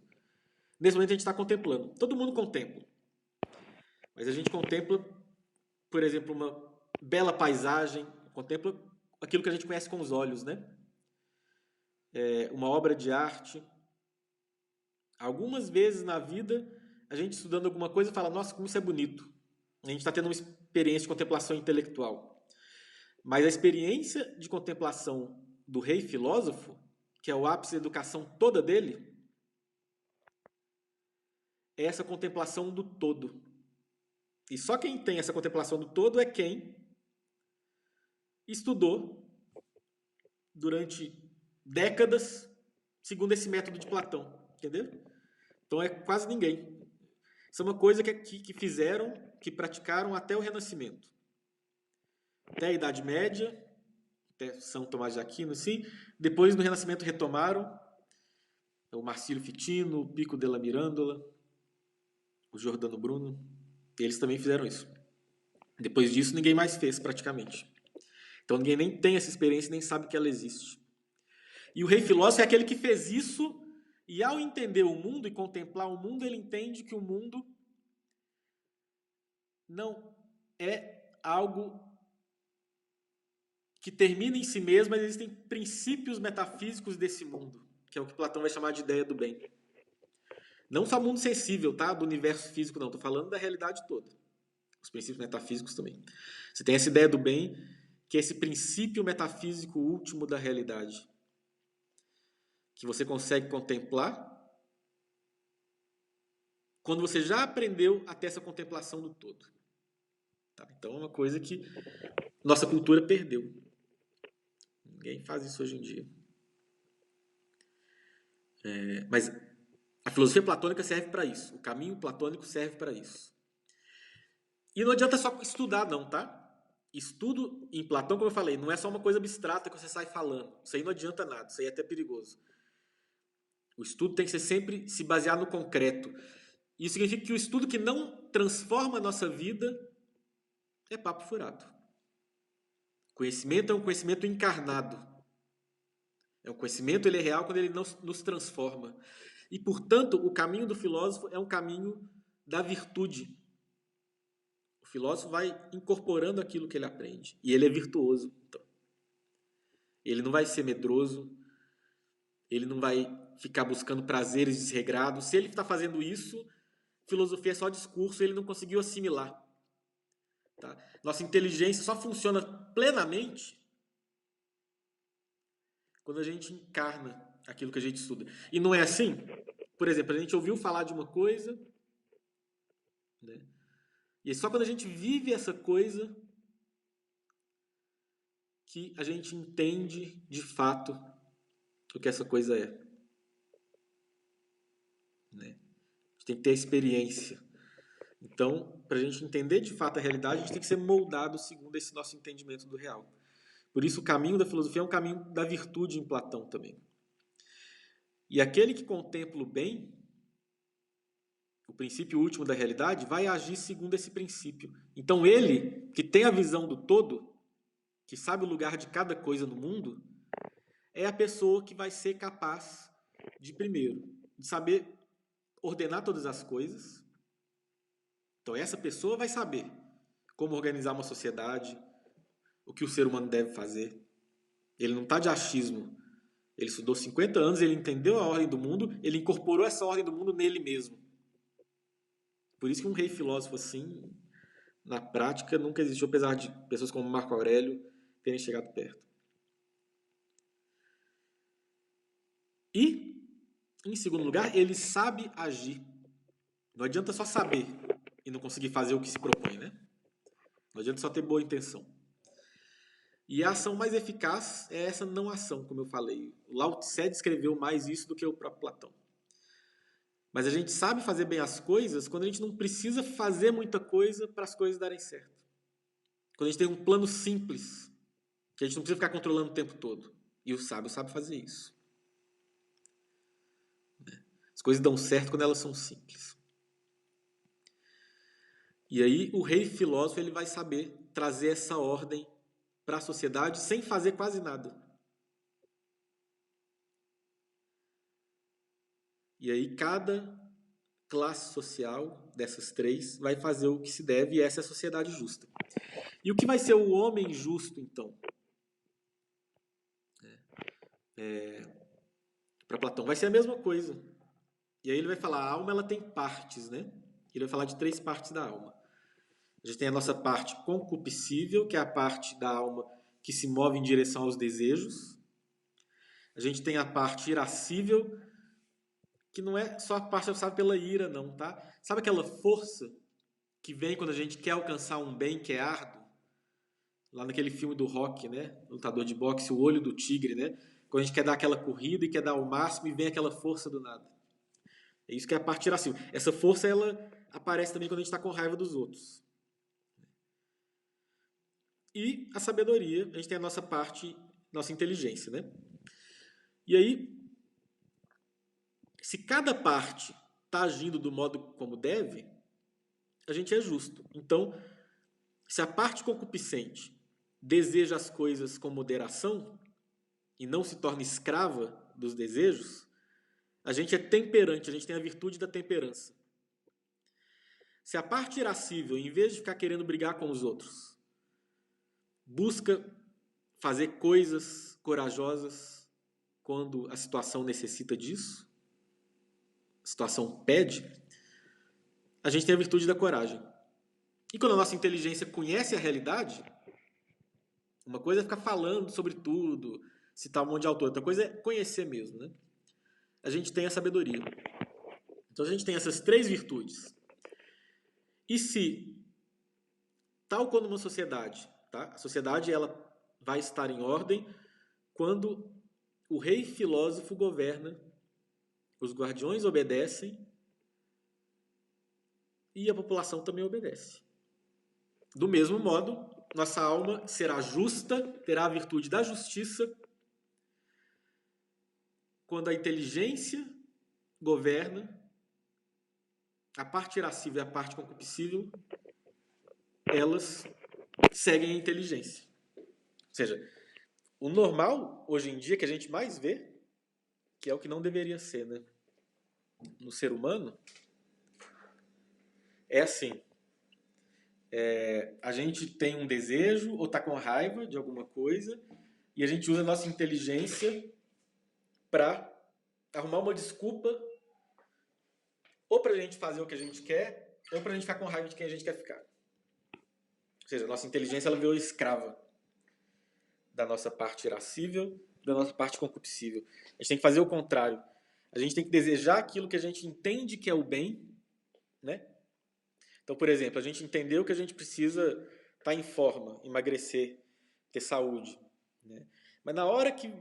nesse momento a gente está contemplando. Todo mundo contempla. Mas a gente contempla por exemplo, uma bela paisagem, contempla aquilo que a gente conhece com os olhos, né? Uma obra de arte. Algumas vezes na vida, a gente estudando alguma coisa fala, nossa, como isso é bonito. A gente está tendo uma experiência de contemplação intelectual. Mas a experiência de contemplação do rei filósofo, que é o ápice da educação toda dele, é essa contemplação do todo. E só quem tem essa contemplação do todo é quem estudou durante décadas segundo esse método de Platão, entendeu? Então é quase ninguém. Isso é uma coisa que fizeram, que praticaram até o Renascimento. Até a Idade Média, até São Tomás de Aquino, sim. Depois, no Renascimento, retomaram o Marcílio Fitino, o Pico della Mirandola, o Giordano Bruno. Eles também fizeram isso. Depois disso, ninguém mais fez, praticamente. Então, ninguém nem tem essa experiência, nem sabe que ela existe. E o rei filósofo é aquele que fez isso, e ao entender o mundo e contemplar o mundo, ele entende que o mundo não é algo que termina em si mesmo, mas existem princípios metafísicos desse mundo, que é o que Platão vai chamar de ideia do bem. Não só mundo sensível, tá? Do universo físico, não. Estou falando da realidade toda. Os princípios metafísicos também. Você tem essa ideia do bem, que é esse princípio metafísico último da realidade, que você consegue contemplar quando você já aprendeu a ter essa contemplação do todo. Tá? Então é uma coisa que nossa cultura perdeu. Ninguém faz isso hoje em dia. Mas a filosofia platônica serve para isso. O caminho platônico serve para isso. E não adianta só estudar, não, tá? Estudo em Platão, como eu falei, não é só uma coisa abstrata que você sai falando. Isso aí não adianta nada, isso aí é até perigoso. O estudo tem que ser sempre se basear no concreto. Isso significa que o estudo que não transforma a nossa vida é papo furado. Conhecimento é um conhecimento encarnado. É um conhecimento, ele é real quando ele não nos transforma. E, portanto, o caminho do filósofo é um caminho da virtude. O filósofo vai incorporando aquilo que ele aprende. E ele é virtuoso. Então. Ele não vai ser medroso. Ele não vai ficar buscando prazeres desregrados. Se ele está fazendo isso, filosofia é só discurso, ele não conseguiu assimilar. Tá? Nossa inteligência só funciona plenamente quando a gente encarna aquilo que a gente estuda. E não é assim? Por exemplo, a gente ouviu falar de uma coisa, né? E é só quando a gente vive essa coisa que a gente entende de fato o que essa coisa é. Né? A gente tem que ter a experiência. Então, para a gente entender de fato a realidade, a gente tem que ser moldado segundo esse nosso entendimento do real. Por isso, o caminho da filosofia é um caminho da virtude em Platão também. E aquele que contempla o bem, o princípio último da realidade, vai agir segundo esse princípio. Então, ele, que tem a visão do todo, que sabe o lugar de cada coisa no mundo, é a pessoa que vai ser capaz de, primeiro, de saber ordenar todas as coisas. Então, essa pessoa vai saber como organizar uma sociedade, o que o ser humano deve fazer. Ele não está de achismo. Ele estudou 50 anos, ele entendeu a ordem do mundo, ele incorporou essa ordem do mundo nele mesmo. Por isso que um rei filósofo assim, na prática, nunca existiu, apesar de pessoas como Marco Aurélio terem chegado perto. E, em segundo lugar, ele sabe agir. Não adianta só saber e não conseguir fazer o que se propõe, né? Não adianta só ter boa intenção. E a ação mais eficaz é essa não ação, como eu falei. O Lao Tse descreveu mais isso do que o próprio Platão. Mas a gente sabe fazer bem as coisas quando a gente não precisa fazer muita coisa para as coisas darem certo. Quando a gente tem um plano simples, que a gente não precisa ficar controlando o tempo todo. E o sábio sabe fazer isso. As coisas dão certo quando elas são simples. E aí o rei filósofo ele vai saber trazer essa ordem para a sociedade sem fazer quase nada. E aí cada classe social dessas três vai fazer o que se deve e essa é a sociedade justa. E o que vai ser o homem justo, então? Para Platão, vai ser a mesma coisa. E aí ele vai falar, a alma ela tem partes, né? Ele vai falar de 3 partes da alma. A gente tem a nossa parte concupiscível, que é a parte da alma que se move em direção aos desejos. A gente tem a parte irascível, que não é só a parte responsável pela ira, não, tá? Sabe aquela força que vem quando a gente quer alcançar um bem que é árduo? Lá naquele filme do Rocky, né? Lutador de boxe, O Olho do Tigre, né? Quando a gente quer dar aquela corrida e quer dar o máximo e vem aquela força do nada. É isso que é a parte irascível. Essa força, ela aparece também quando a gente está com raiva dos outros. E a sabedoria, a gente tem a nossa parte, nossa inteligência, né? E aí, se cada parte está agindo do modo como deve, a gente é justo. Então, se a parte concupiscente deseja as coisas com moderação e não se torna escrava dos desejos, a gente é temperante, a gente tem a virtude da temperança. Se a parte irascível, em vez de ficar querendo brigar com os outros, busca fazer coisas corajosas quando a situação necessita disso, a situação pede, a gente tem a virtude da coragem. E quando a nossa inteligência conhece a realidade, uma coisa é ficar falando sobre tudo, citar um monte de autor, outra coisa é conhecer mesmo, né? A gente tem a sabedoria. Então a gente tem essas 3 virtudes. E se, tal como uma sociedade, tá? A sociedade ela vai estar em ordem quando o rei filósofo governa, os guardiões obedecem e a população também obedece. Do mesmo modo, nossa alma será justa, terá a virtude da justiça, quando a inteligência governa, a parte irascível e a parte concupiscível, elas seguem a inteligência. Ou seja, o normal, hoje em dia, que a gente mais vê, que é o que não deveria ser, né? No ser humano, é assim. A gente tem um desejo ou está com raiva de alguma coisa e a gente usa a nossa inteligência para arrumar uma desculpa ou para a gente fazer o que a gente quer ou para a gente ficar com raiva de quem a gente quer ficar. Ou seja, a nossa inteligência ela virou escrava da nossa parte irascível, da nossa parte concupiscível. A gente tem que fazer o contrário. A gente tem que desejar aquilo que a gente entende que é o bem, né? Então, por exemplo, a gente entendeu que a gente precisa estar em forma, emagrecer, ter saúde, né? Mas na hora que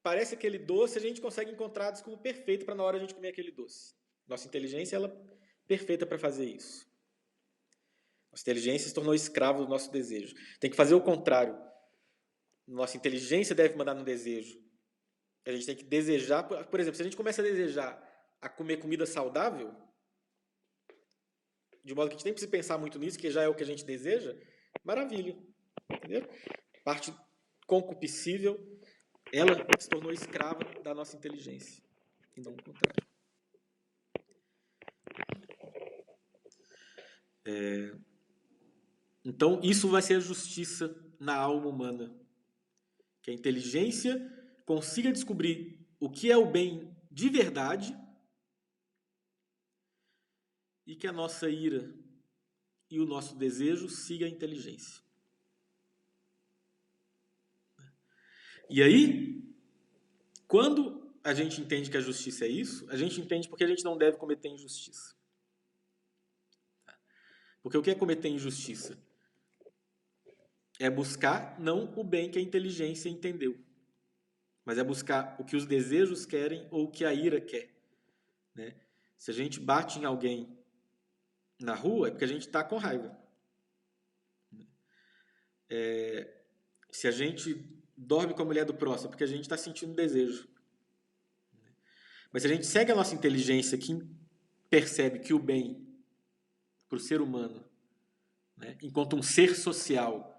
parece aquele doce, a gente consegue encontrar a desculpa perfeita para na hora a gente comer aquele doce. Nossa inteligência ela é perfeita para fazer isso. Nossa inteligência se tornou escrava do nosso desejo. Tem que fazer o contrário. Nossa inteligência deve mandar no desejo. A gente tem que desejar, por exemplo, se a gente começa a desejar a comer comida saudável, de modo que a gente nem precisa pensar muito nisso, que já é o que a gente deseja, maravilha. Entendeu? Parte concupiscível, ela se tornou escrava da nossa inteligência, e não o contrário. Então, isso vai ser a justiça na alma humana. Que a inteligência consiga descobrir o que é o bem de verdade e que a nossa ira e o nosso desejo siga a inteligência. E aí, quando a gente entende que a justiça é isso, a gente entende porque a gente não deve cometer injustiça. Porque o que é cometer injustiça? É buscar não o bem que a inteligência entendeu, mas é buscar o que os desejos querem ou o que a ira quer. Né? Se a gente bate em alguém na rua, é porque a gente está com raiva. Se a gente dorme com a mulher do próximo, é porque a gente está sentindo desejo. Mas se a gente segue a nossa inteligência, que percebe que o bem para o ser humano, né, enquanto um ser social,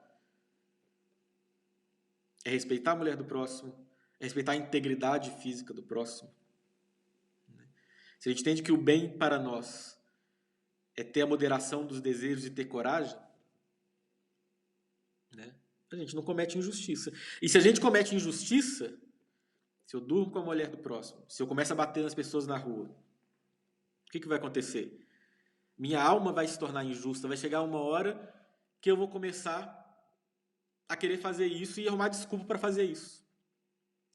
é respeitar a mulher do próximo, é respeitar a integridade física do próximo. Se a gente entende que o bem para nós é ter a moderação dos desejos e ter coragem, a gente não comete injustiça. E se a gente comete injustiça, se eu durmo com a mulher do próximo, se eu começo a bater nas pessoas na rua, o que vai acontecer? Minha alma vai se tornar injusta, vai chegar uma hora que eu vou começar a querer fazer isso e arrumar desculpa para fazer isso.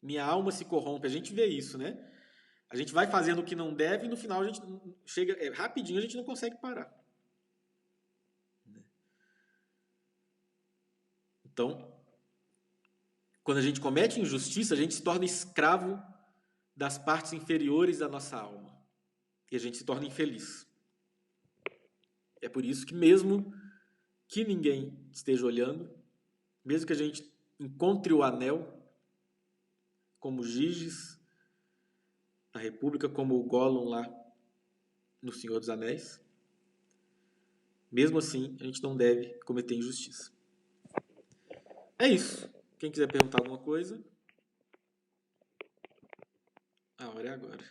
Minha alma se corrompe, a gente vê isso, né? A gente vai fazendo o que não deve e no final a gente chega, rapidinho a gente não consegue parar. Então, quando a gente comete injustiça, a gente se torna escravo das partes inferiores da nossa alma. E a gente se torna infeliz. É por isso que mesmo que ninguém esteja olhando, mesmo que a gente encontre o anel, como Giges na República, como o Gollum lá no Senhor dos Anéis, mesmo assim a gente não deve cometer injustiça. É isso. Quem quiser perguntar alguma coisa, a hora é agora.